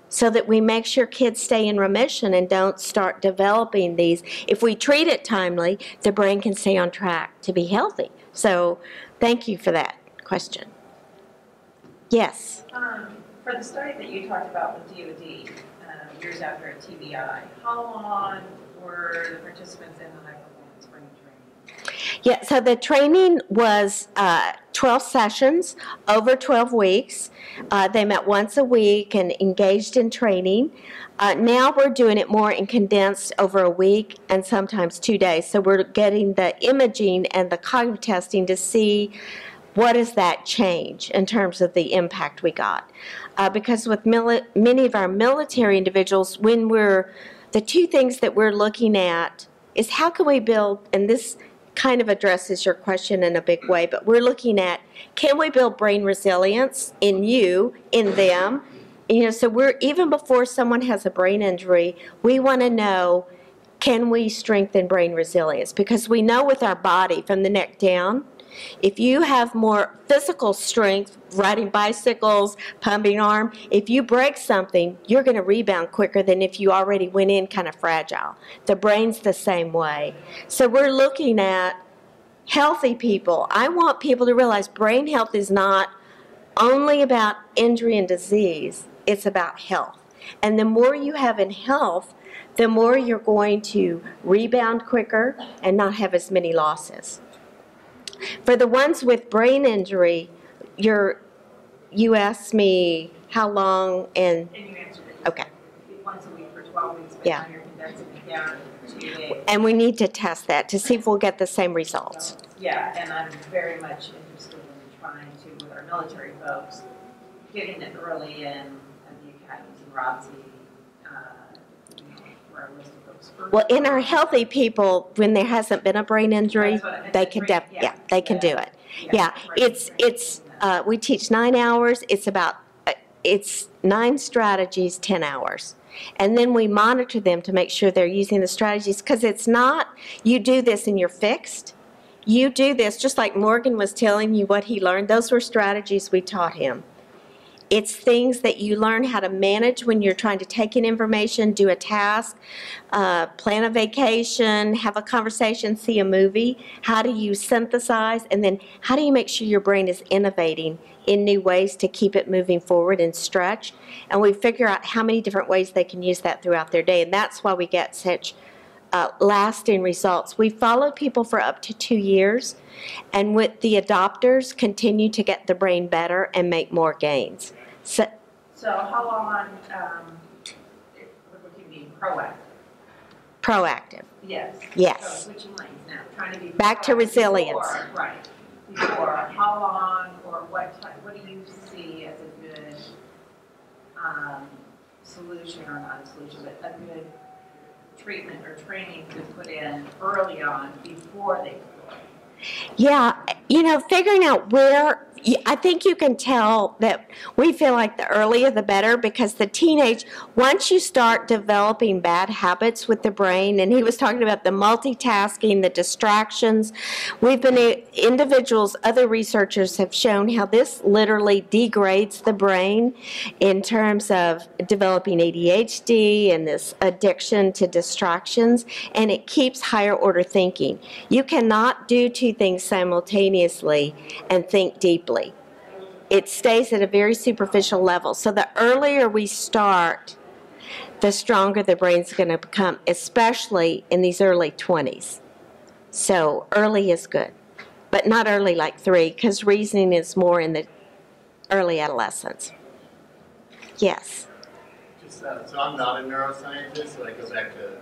so that we make sure kids stay in remission and don't start developing these. If we treat it timely, the brain can stay on track to be healthy. So thank you for that question. Yes? For the study that you talked about with DOD, years after a TBI, how long were the participants in the high-performance brain training? Yeah, so the training was 12 sessions over 12 weeks. They met once a week and engaged in training. Now we're doing it more in condensed over a week and sometimes 2 days. So we're getting the imaging and the cognitive testing to see what does that change in terms of the impact we got? Because with many of our military individuals, the two things that we're looking at is how can we build, and this kind of addresses your question in a big way, but we're looking at, can we build brain resilience in you, in them? You know, so we're, even before someone has a brain injury, we want to know, can we strengthen brain resilience? Because we know with our body from the neck down, if you have more physical strength, riding bicycles, pumping arm, if you break something, you're going to rebound quicker than if you already went in kind of fragile. The brain's the same way. So we're looking at healthy people. I want people to realize brain health is not only about injury and disease, it's about health. And the more you have in health, the more you're going to rebound quicker and not have as many losses. For the ones with brain injury, you asked me how long and you answered it. Okay. Once a week for 12 weeks, but Yeah. now you're condensing it down to 2 days. And we need to test that to see if we'll get the same results. Yeah, and I'm very much interested in trying to, with our military folks, getting it early in at the academies in ROTC, where I list of folks first. Well, in our healthy people, when there hasn't been a brain injury, That's what I meant, they the can brain- they can do it. Yeah, right. we teach 9 hours. It's 9 strategies, 10 hours. And then we monitor them to make sure they're using the strategies, because it's not, you do this and you're fixed. You do this, just like Morgan was telling you what he learned, those were strategies we taught him. It's things that you learn how to manage when you're trying to take in information, do a task, plan a vacation, have a conversation, see a movie. How do you synthesize? And then how do you make sure your brain is innovating in new ways to keep it moving forward and stretch? And we figure out how many different ways they can use that throughout their day. And that's why we get such lasting results. We follow people for up to 2 years. And with the adopters, continue to get the brain better and make more gains. So how long, what would you mean, proactive? Proactive. Yes. Yes. So switching lanes now, trying to be. Back to proactive resilience. Before, right. Before, how long or what do you see as a good solution, or not a solution, but a good treatment or training to put in early on before they deploy? Yeah, you know, figuring out where, I think you can tell that we feel like the earlier the better, because the teenage, once you start developing bad habits with the brain, and he was talking about the multitasking, the distractions, individuals, other researchers have shown how this literally degrades the brain in terms of developing ADHD and this addiction to distractions, and it keeps higher order thinking. You cannot do two things simultaneously and think deeply. It stays at a very superficial level. So the earlier we start, the stronger the brain's going to become, especially in these early 20s. So early is good, but not early like 3, because reasoning is more in the early adolescence. Yes. So I'm not a neuroscientist, so I go back to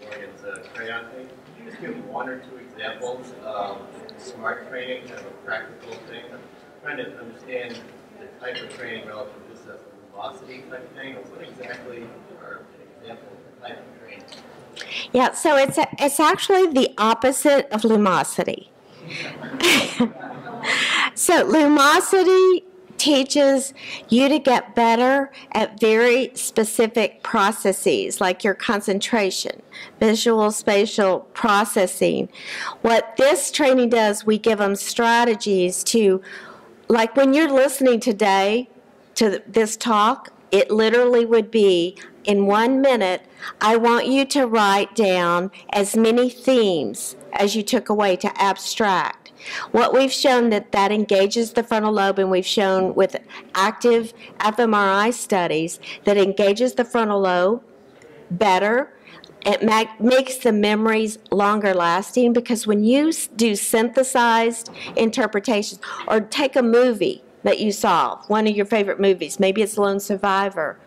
Morgan's crayon thing. Could you just give 1 or 2 examples of smart training, kind of a practical thing? I'm trying to understand the type of training relative to just a velocity type thing. What exactly are examples of the type of training? Yeah, so it's actually the opposite of lumosity. So lumosity teaches you to get better at very specific processes, like your concentration, visual, spatial processing. What this training does, we give them strategies to, like when you're listening today to this talk, it literally would be, in 1 minute, I want you to write down as many themes as you took away to abstract. What we've shown that engages the frontal lobe, and we've shown with active fMRI studies that engages the frontal lobe better. It makes the memories longer lasting, because when you do synthesized interpretations, or take a movie that you saw, one of your favorite movies, maybe it's Lone Survivor.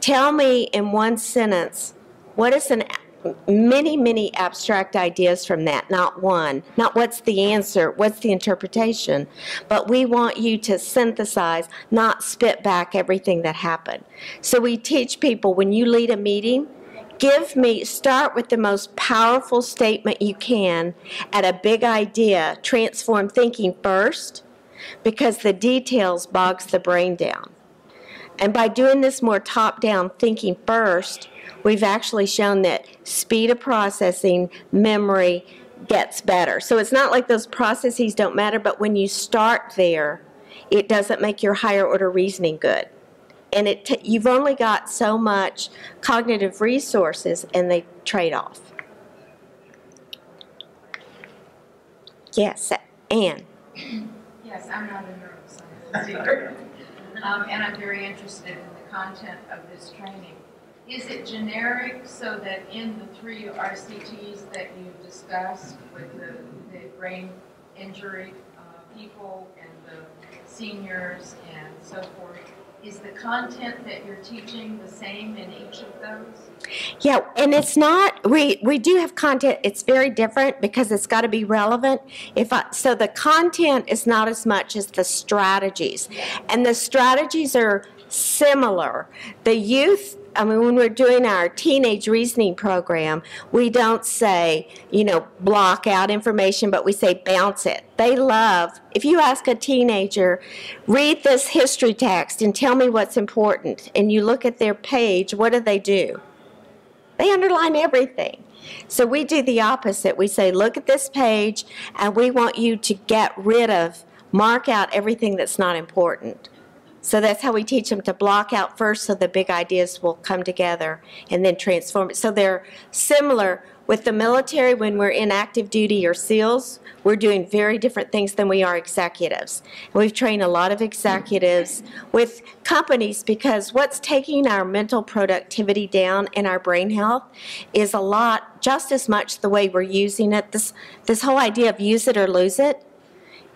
Tell me in 1 sentence, what is many, many abstract ideas from that, not one. Not what's the answer, what's the interpretation, but we want you to synthesize, not spit back everything that happened. So we teach people, when you lead a meeting, start with the most powerful statement you can at a big idea, transform thinking first, because the details bogs the brain down. And by doing this more top-down thinking first, we've actually shown that speed of processing, memory gets better. So it's not like those processes don't matter, but when you start there, it doesn't make your higher order reasoning good. And you've only got so much cognitive resources, and they trade off. Yes, Anne. Yes, I'm not a neuroscientist either. And I'm very interested in the content of this training. Is it generic so that in the 3 RCTs that you discussed with the brain injury people and the seniors and so forth, is the content that you're teaching the same in each of those? Yeah, and it's not, we do have content, it's very different because it's got to be relevant. So the content is not as much as the strategies. And the strategies are similar. The youth, I mean, when we're doing our teenage reasoning program, we don't say, block out information, but we say bounce it. They love, if you ask a teenager, read this history text and tell me what's important, and you look at their page, what do? They underline everything. So we do the opposite. We say, look at this page, and we want you to mark out everything that's not important. So that's how we teach them to block out first so the big ideas will come together and then transform it. So they're similar. With the military, when we're in active duty or SEALs, we're doing very different things than we are executives. And we've trained a lot of executives with companies because what's taking our mental productivity down in our brain health is just as much the way we're using it. This whole idea of use it or lose it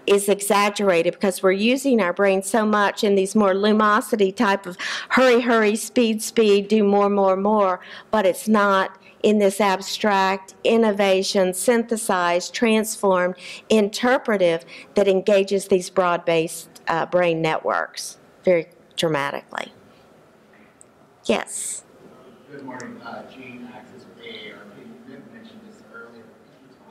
is exaggerated because we're using our brain so much in these more lumosity type of hurry, speed, do more, but it's not in this abstract, innovation, synthesized, transformed, interpretive that engages these broad-based brain networks very dramatically. Yes? Good morning, Gene Axis with AARP. You mentioned this earlier.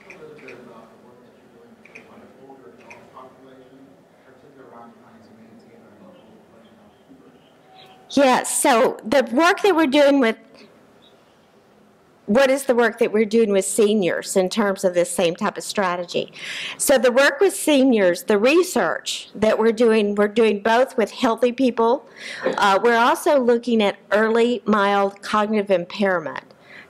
Can you talk a little bit about the work that you're doing on an older adult population, particularly around kinds of maintaining our local population? Yes, so the work that we're doing with what is the work that we're doing with seniors in terms of this same type of strategy? So the work with seniors, the research that we're doing both with healthy people. We're also looking at early mild cognitive impairment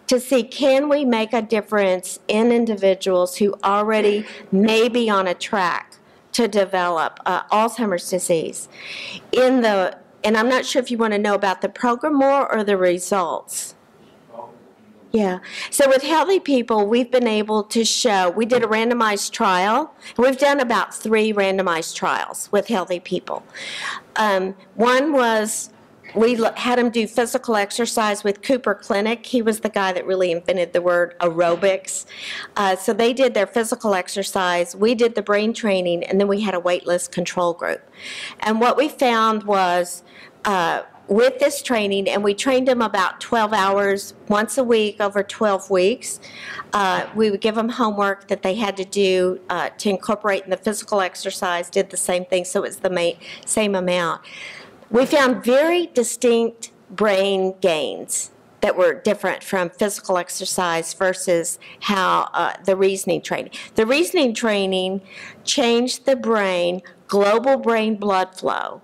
to see, can we make a difference in individuals who already may be on a track to develop Alzheimer's disease. And I'm not sure if you want to know about the program more or the results. Yeah. So with healthy people, we've been able to show, we did a randomized trial. We've done about 3 randomized trials with healthy people. One was, we had them do physical exercise with Cooper Clinic. He was the guy that really invented the word aerobics. So they did their physical exercise, we did the brain training, and then we had a waitlist control group. And what we found was, with this training, and we trained them about 12 hours once a week over 12 weeks. We would give them homework that they had to do to incorporate in the physical exercise, did the same thing, so it was the same amount. We found very distinct brain gains that were different from physical exercise versus how the reasoning training. The reasoning training changed the brain, global brain blood flow.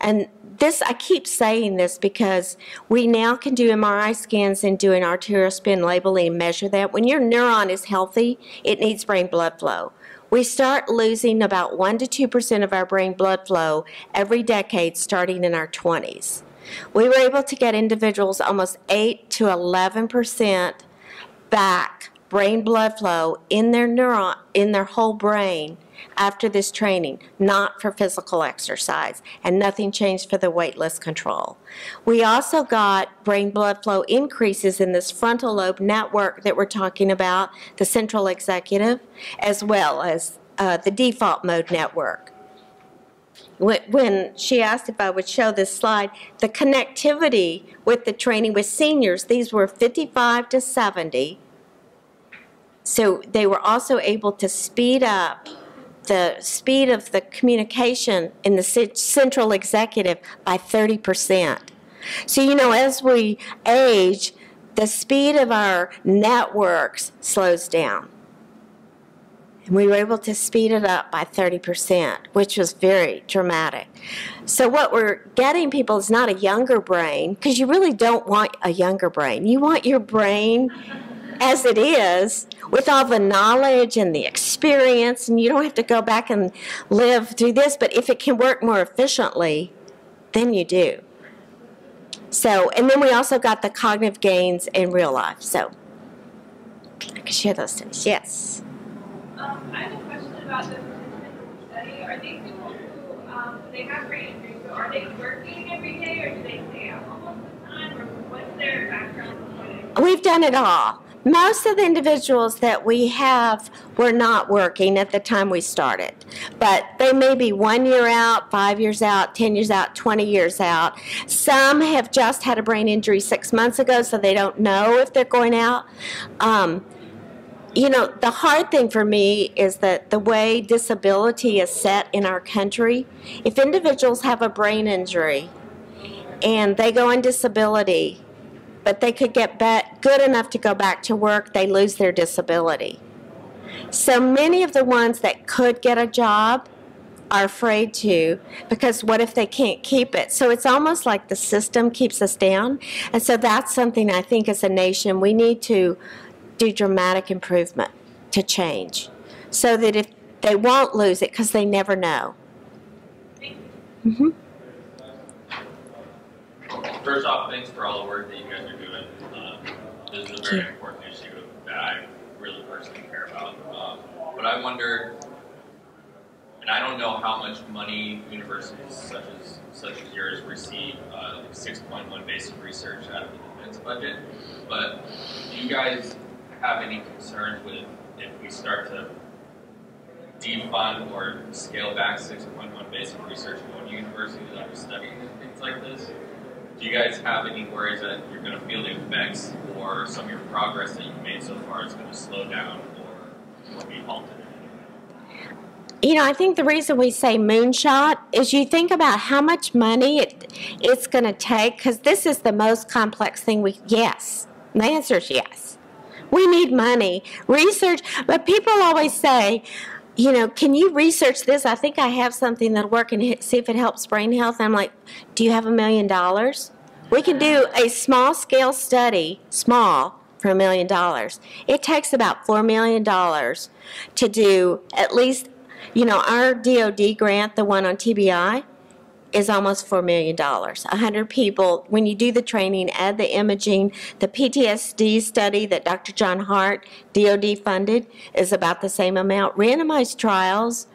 And this, I keep saying this because we now can do MRI scans and do an arterial spin labeling and measure that. When your neuron is healthy, it needs brain blood flow. We start losing about 1% to 2% of our brain blood flow every decade starting in our 20s. We were able to get individuals almost 8 to 11% back brain blood flow in their whole brain after this training, not for physical exercise, and nothing changed for the weightless control. We also got brain blood flow increases in this frontal lobe network that we're talking about, the central executive, as well as the default mode network. When she asked if I would show this slide, the connectivity with the training with seniors, these were 55 to 70, so they were also able to speed up the speed of the communication in the central executive by 30%. So, you know, as we age, the speed of our networks slows down. And we were able to speed it up by 30%, which was very dramatic. So what we're getting people is not a younger brain, because you really don't want a younger brain. You want your brain as it is, with all the knowledge and the experience, and you don't have to go back and live through this, but if it can work more efficiently, then you do. So, and then we also got the cognitive gains in real life. So, I can share those things. Yes? I have a question about the participants in the study. Are these people who, they have brain injuries, so are they working every day, or do they stay at home most of the time, or what's their background? We've done it all. Most of the individuals that we have were not working at the time we started, but they may be 1 year out, 5 years out, 10 years out, 20 years out. Some have just had a brain injury 6 months ago, so they don't know if they're going out. You know, the hard thing for me is that the way disability is set in our country, if individuals have a brain injury and they go on disability, but they could get good enough to go back to work, they lose their disability. So many of the ones that could get a job are afraid to, because what if they can't keep it? So it's almost like the system keeps us down. And so that's something I think as a nation we need to do dramatic improvement to change, so that if they won't lose it, because they never know. Mm-hmm. First off, thanks for all the work that you guys are doing. This is a very important issue that I really personally care about. But I wonder, and I don't know how much money universities such as yours receive, like 6.1 basic research out of the defense budget, but do you guys have any concerns with if we start to defund or scale back 6.1 basic research going to universities that are studying things like this? Do you guys have any worries that you're going to feel the effects, or some of your progress that you've made so far is going to slow down or be halted? You know, I think the reason we say moonshot is you think about how much money it's going to take, because this is the most complex thing yes. The answer is yes. We need money. Research, but people always say, you know, can you research this? I think I have something that'll work and see if it helps brain health. I'm like, do you have $1 million? We can do a small scale study, small, for $1 million. It takes about $4 million to do at least, you know, our DOD grant, the one on TBI, is almost $4 million. 100 people, when you do the training, add the imaging, the PTSD study that Dr. John Hart, DOD funded, is about the same amount. Randomized trials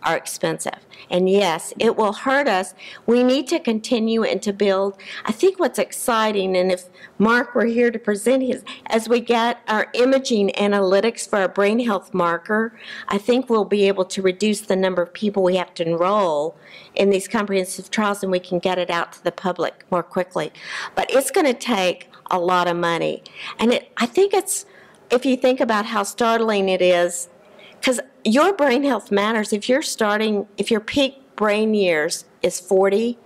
are expensive. And yes, it will hurt us. We need to continue and to build. I think what's exciting, and if Mark were here to present his, as we get our imaging analytics for our brain health marker, I think we'll be able to reduce the number of people we have to enroll in these comprehensive trials, and we can get it out to the public more quickly. But it's going to take a lot of money. And I think it's, if you think about how startling it is, because your brain health matters. If your peak brain years is 40,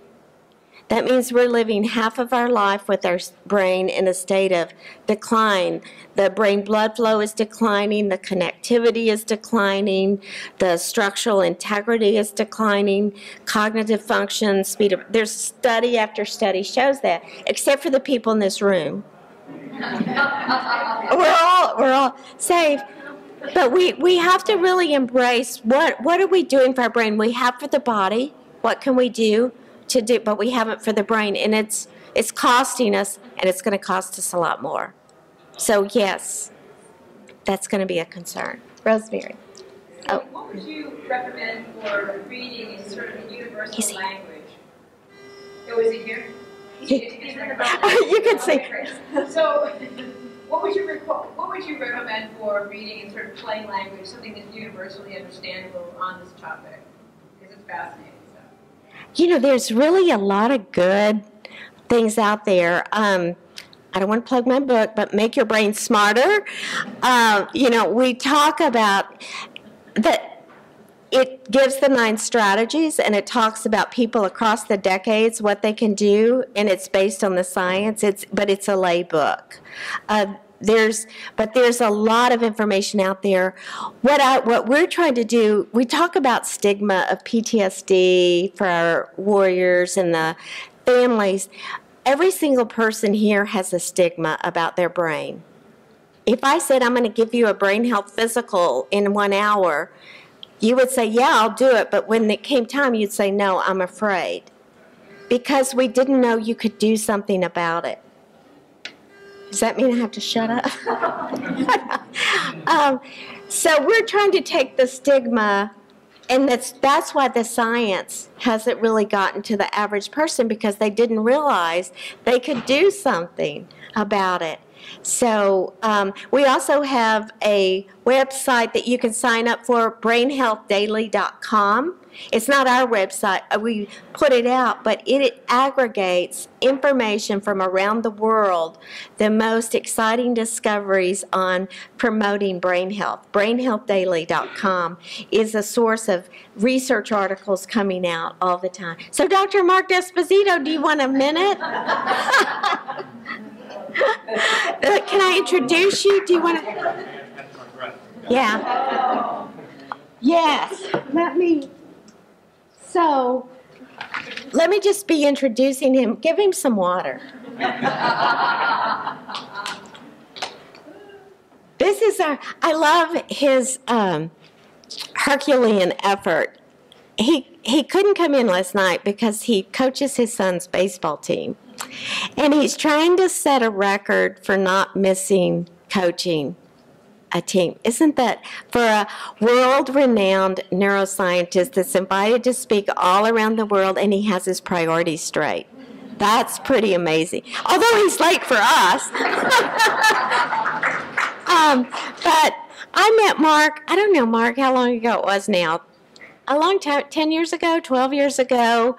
that means we're living half of our life with our brain in a state of decline. The brain blood flow is declining, the connectivity is declining, the structural integrity is declining, cognitive function, speed of, there's study after study shows that, except for the people in this room. We're all safe. But we have to really embrace what are we doing for our brain? We have for the body. What can we do to do? But we haven't for the brain, and it's costing us, and it's going to cost us a lot more. So yes. that's going to be a concern. Rosemary. So what would you recommend for reading in sort of a universal language? Oh, is he here? You can see. So, what would you recommend for reading in sort of plain language, something that's universally understandable on this topic? Because it's fascinating. So. You know, there's really a lot of good things out there. I don't want to plug my book, but Make Your Brain Smarter. You know, we talk about that. It gives the 9 strategies, and it talks about people across the decades, what they can do, and it's based on the science. But it's a lay book. There's a lot of information out there. What we're trying to do, we talk about stigma of PTSD for our warriors and the families. Every single person here has a stigma about their brain. If I said I'm going to give you a brain health physical in 1 hour, you would say, yeah, I'll do it, but when it came time, you'd say, no, I'm afraid. Because we didn't know you could do something about it. Does that mean I have to shut up? So we're trying to take the stigma, and that's why the science hasn't really gotten to the average person, because they didn't realize they could do something about it. So we also have a website that you can sign up for, BrainHealthDaily.com. It's not our website. We put it out, but it aggregates information from around the world, the most exciting discoveries on promoting brain health. BrainHealthDaily.com is a source of research articles coming out all the time. So Dr. Mark Desposito, do you want a minute? Can I introduce you? Do you want to? Yeah. Yes. Let me just be introducing him. Give him some water. This is I love his Herculean effort. He couldn't come in last night because he coaches his son's baseball team. And he's trying to set a record for not missing coaching a team. Isn't that, for a world-renowned neuroscientist that's invited to speak all around the world, and he has his priorities straight? That's pretty amazing. Although he's late for us. But I met Mark, I don't know, Mark, how long ago it was now? A long time, 10 years ago, 12 years ago.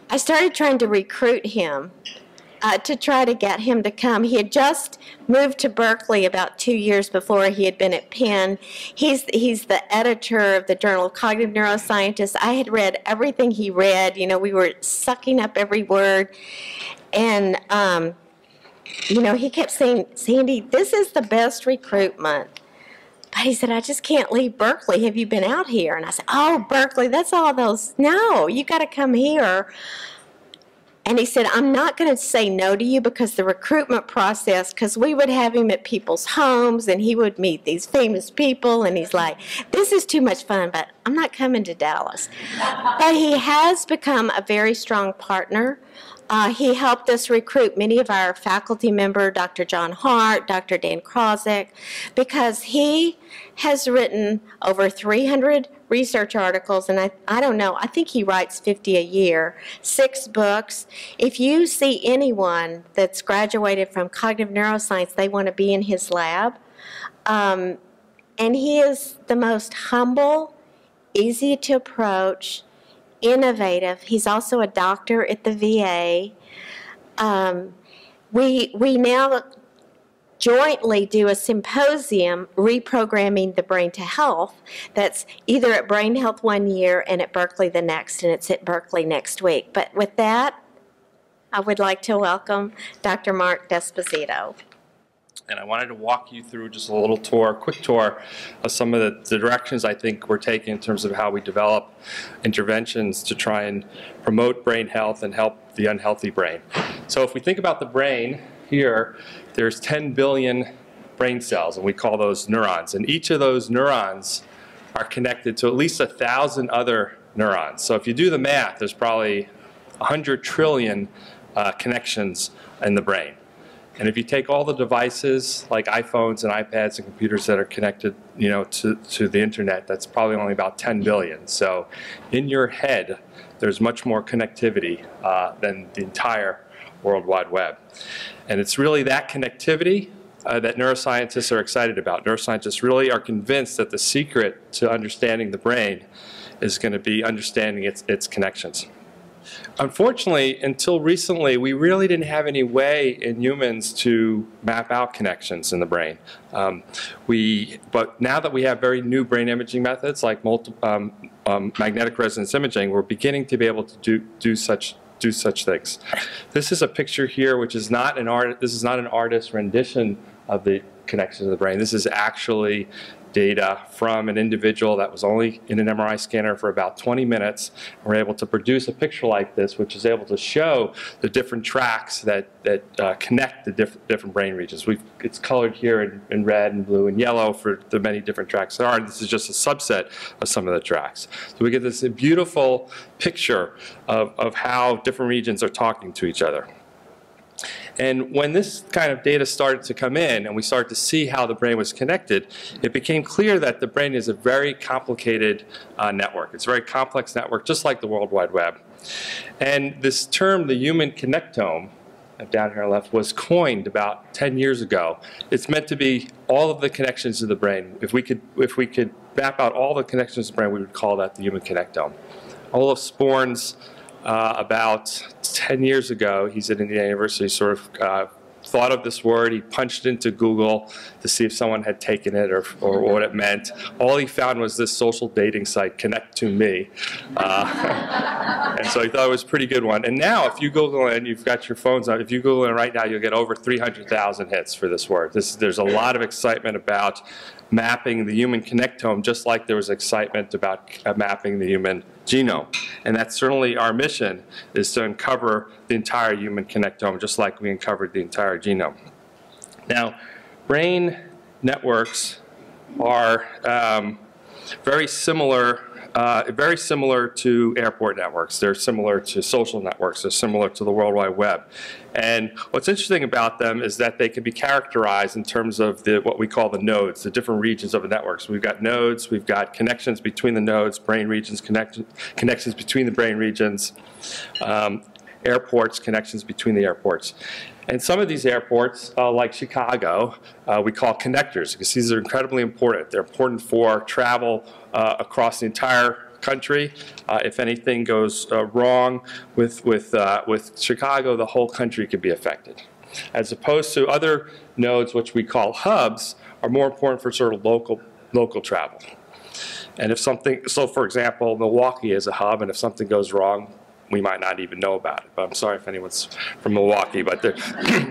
I started trying to recruit him to try to get him to come. He had just moved to Berkeley about 2 years before. He had been at Penn. He's the editor of the Journal Cognitive Neuroscience. I had read everything he read. You know, we were sucking up every word. And, you know, he kept saying, Sandy, this is the best recruitment. But he said, I just can't leave Berkeley. Have you been out here? And I said, oh, Berkeley, that's all those. No, you got to come here. And he said, I'm not going to say no to you, because the recruitment process, because we would have him at people's homes and he would meet these famous people, and he's like, this is too much fun, but I'm not coming to Dallas. But he has become a very strong partner. He helped us recruit many of our faculty members, Dr. John Hart, Dr. Dan Krozek, because he has written over 300 research articles, and I don't know, I think he writes 50 a year, 6 books. If you see anyone that's graduated from cognitive neuroscience, they want to be in his lab. And he is the most humble, easy to approach, innovative. He's also a doctor at the VA. We now jointly do a symposium, Reprogramming the Brain to Health, that's either at BrainHealth one year and at Berkeley the next, and it's at Berkeley next week. But with that, I would like to welcome Dr. Mark Desposito. And I wanted to walk you through just a little tour, quick tour of some of the directions I think we're taking in terms of how we develop interventions to try and promote brain health and help the unhealthy brain. So if we think about the brain here, there's 10 billion brain cells, and we call those neurons. And each of those neurons are connected to at least 1,000 other neurons. So if you do the math, there's probably 100 trillion connections in the brain. And if you take all the devices like iPhones and iPads and computers that are connected, to the internet, that's probably only about 10 billion. So in your head, there's much more connectivity than the entire World Wide Web. And it's really that connectivity that neuroscientists are excited about. Neuroscientists really are convinced that the secret to understanding the brain is going to be understanding its connections. Unfortunately, until recently, we really didn't have any way in humans to map out connections in the brain. But now that we have very new brain imaging methods like magnetic resonance imaging, we're beginning to be able to do such things. This is a picture here, which is not an artist's rendition of the connections of the brain. This is actually data from an individual that was only in an MRI scanner for about 20 minutes. We're able to produce a picture like this, which is able to show the different tracks that connect the different brain regions. It's colored here in red and blue and yellow for the many different tracks there are. This is just a subset of some of the tracks. So we get this beautiful picture of how different regions are talking to each other. And when this kind of data started to come in and we started to see how the brain was connected, it became clear that the brain is a very complicated network. It's a very complex network, just like the World Wide Web. And this term, the human connectome, down here on the left, was coined about 10 years ago. It's meant to be all of the connections of the brain. If we could map out all the connections of the brain, we would call that the human connectome. Olaf Sporn's about 10 years ago, he's at Indiana University, sort of thought of this word. He punched into Google to see if someone had taken it or what it meant. All he found was this social dating site, Connect to Me. And so he thought it was a pretty good one. And now, if you Google it and you've got your phones on, if you Google it right now, you'll get over 300,000 hits for this word. There's a lot of excitement about mapping the human connectome, just like there was excitement about mapping the human genome. And that's certainly our mission, is to uncover the entire human connectome, just like we uncovered the entire genome. Now, brain networks are very similar to airport networks. They're similar to social networks. They're similar to the World Wide Web. And what's interesting about them is that they can be characterized in terms of what we call the nodes, the different regions of the networks. We've got nodes, we've got connections between the nodes, brain regions, connections between the brain regions, airports, connections between the airports. And some of these airports, like Chicago, we call connectors, because these are incredibly important. They're important for travel across the entire country. If anything goes wrong with Chicago, the whole country could be affected. As opposed to other nodes, which we call hubs, are more important for sort of local travel. And if something, so for example, Milwaukee is a hub, and if something goes wrong, we might not even know about it. But I'm sorry if anyone's from Milwaukee, but this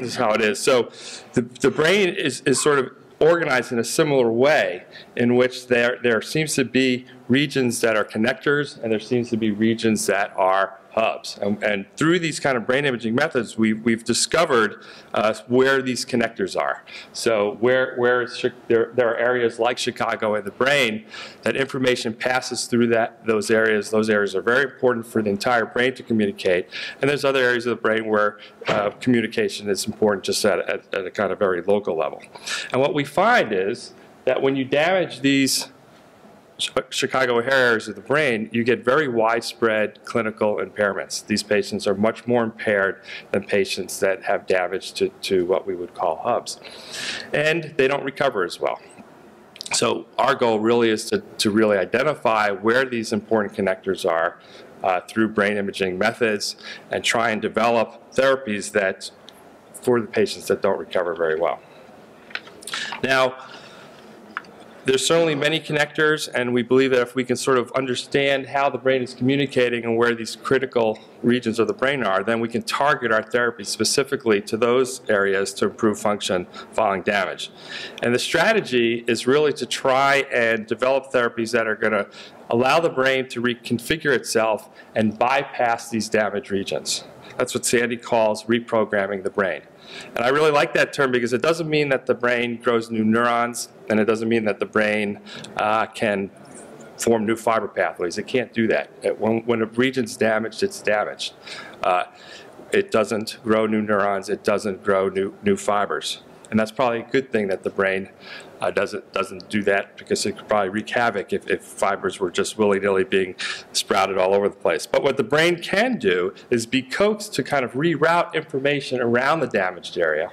is how it is. So the brain is sort of organized in a similar way, in which there seems to be regions that are connectors, and there seems to be regions that are hubs. And through these kind of brain imaging methods, we've discovered where these connectors are. So there are areas like Chicago in the brain that information passes through those areas. Those areas are very important for the entire brain to communicate. And there's other areas of the brain where communication is important, just at a kind of very local level. And what we find is that when you damage these Chicago areas of the brain, you get very widespread clinical impairments. These patients are much more impaired than patients that have damage to what we would call hubs. And they don't recover as well. So our goal really is to really identify where these important connectors are through brain imaging methods, and try and develop therapies for the patients that don't recover very well. Now, there's certainly many connectors, and we believe that if we can sort of understand how the brain is communicating and where these critical regions of the brain are, then we can target our therapy specifically to those areas to improve function following damage. And the strategy is really to try and develop therapies that are going to allow the brain to reconfigure itself and bypass these damaged regions. That's what Sandy calls reprogramming the brain. And I really like that term, because it doesn't mean that the brain grows new neurons, and it doesn't mean that the brain can form new fiber pathways. It can't do that. When a region's damaged, it's damaged. it doesn't grow new neurons, it doesn't grow new fibers. And that's probably a good thing that the brain doesn't do that, because it could probably wreak havoc if fibers were just willy-nilly being sprouted all over the place. But what the brain can do is be coaxed to kind of reroute information around the damaged area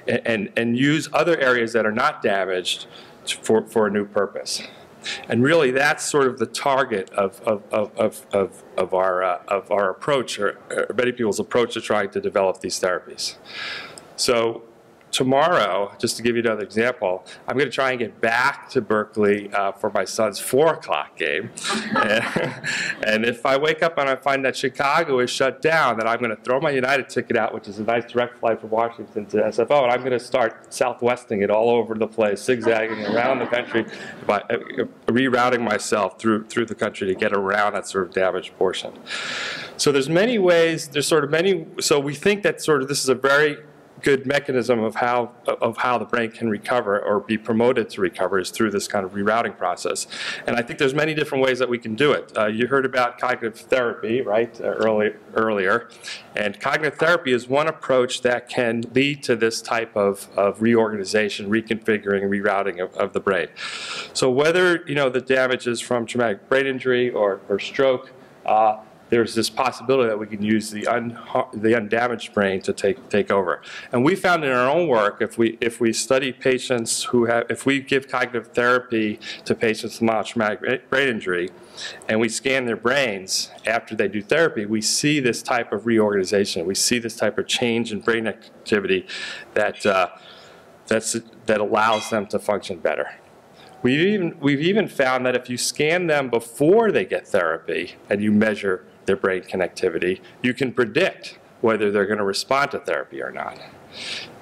and use other areas that are not damaged for a new purpose. And really, that's sort of the target of our approach, or many people's approach to trying to develop these therapies. So tomorrow, just to give you another example, I'm going to try and get back to Berkeley for my son's 4 o'clock game. And if I wake up and I find that Chicago is shut down, then I'm going to throw my United ticket out, which is a nice direct flight from Washington to SFO, and I'm going to start southwesting it all over the place, zigzagging around the country, by rerouting myself through the country to get around that sort of damaged portion. So there's many ways, so we think that sort of this is a very good mechanism of how the brain can recover or be promoted to recover, is through this kind of rerouting process. And I think there's many different ways that we can do it. You heard about cognitive therapy, right, earlier. And cognitive therapy is one approach that can lead to this type of reorganization, reconfiguring, rerouting of the brain. So whether, the damage is from traumatic brain injury or stroke, there's this possibility that we can use the undamaged brain to take over. And we found in our own work, if we study patients if we give cognitive therapy to patients with mild traumatic brain injury, and we scan their brains after they do therapy, we see this type of reorganization. We see this type of change in brain activity that allows them to function better. We've even found that if you scan them before they get therapy and you measure their brain connectivity, you can predict whether they're going to respond to therapy or not.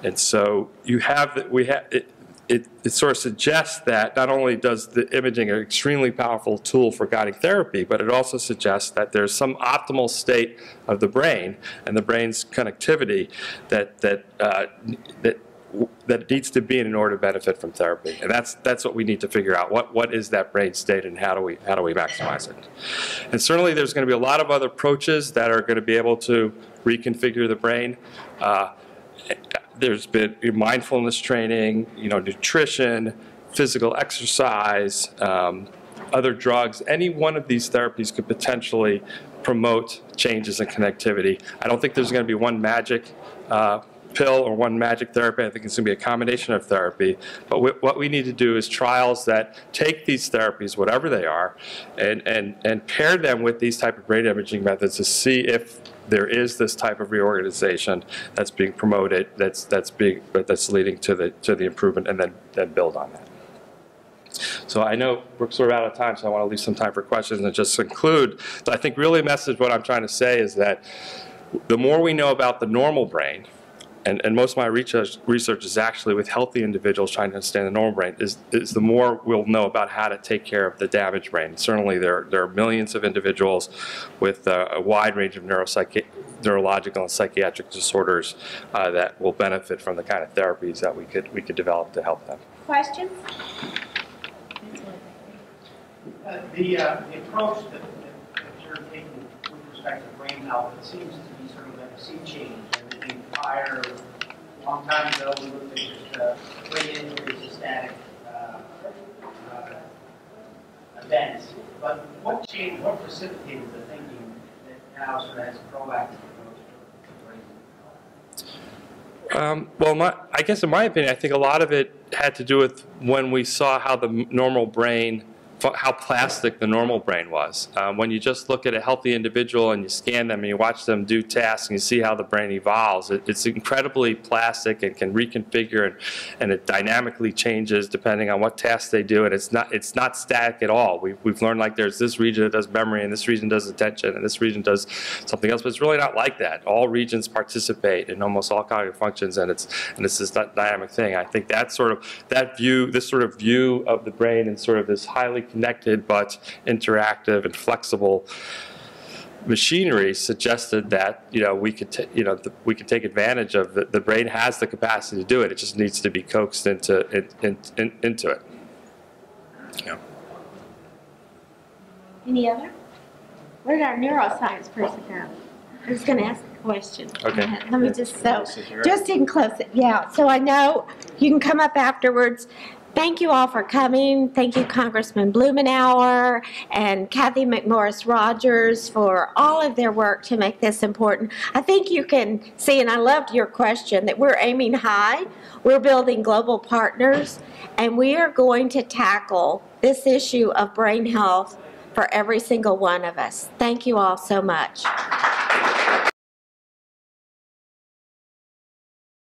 And so it sort of suggests that not only does the imaging an extremely powerful tool for guiding therapy, but it also suggests that there's some optimal state of the brain and the brain's connectivity that needs to be in order to benefit from therapy. And that's what we need to figure out. What is that brain state, and how do we maximize it? And certainly there's going to be a lot of other approaches that are going to be able to reconfigure the brain. There's been mindfulness training, nutrition, physical exercise, other drugs. Any one of these therapies could potentially promote changes in connectivity. I don't think there's going to be one magic pill or one magic therapy. I think it's going to be a combination of therapy. But what we need to do is trials that take these therapies, whatever they are, and pair them with these type of brain imaging methods to see if there is this type of reorganization that's being promoted, that's leading to the improvement, and then build on that. So I know we're sort of out of time, so I want to leave some time for questions and just conclude. So I think really the message, what I'm trying to say is that the more we know about the normal brain, and most of my research is actually with healthy individuals trying to understand the normal brain, is the more we'll know about how to take care of the damaged brain. Certainly there are millions of individuals with a wide range of neurological and psychiatric disorders that will benefit from the kind of therapies that we could develop to help them. Questions? The approach that you're taking with respect to brain health, it seems to be sort of a sea change. Prior, a long time ago, we looked at just brain injuries, static events. But what changed, what precipitated the thinking that now sort of has a proactive approach to brain health? Well, I guess in my opinion, I think a lot of it had to do with when we saw how the normal brain, how plastic the normal brain was. When you just look at a healthy individual and you scan them and you watch them do tasks and you see how the brain evolves, it's incredibly plastic and can reconfigure, and it dynamically changes depending on what tasks they do, and it's not static at all. We've learned like there's this region that does memory, and this region does attention, and this region does something else, but it's really not like that. All regions participate in almost all cognitive functions, and it's this dynamic thing. I think that sort of this sort of view of the brain and sort of this highly connected but interactive and flexible machinery suggested that we could take advantage of the brain has the capacity to do it. It just needs to be coaxed into it. Yeah. Any other? Where did our neuroscience person go? I was going to ask. question. Okay. Let me just, just in close, yeah. So I know you can come up afterwards. Thank you all for coming. Thank you, Congressman Blumenauer and Kathy McMorris Rogers, for all of their work to make this important. I think you can see, and I loved your question, that we're aiming high. We're building global partners, and we are going to tackle this issue of brain health for every single one of us. Thank you all so much.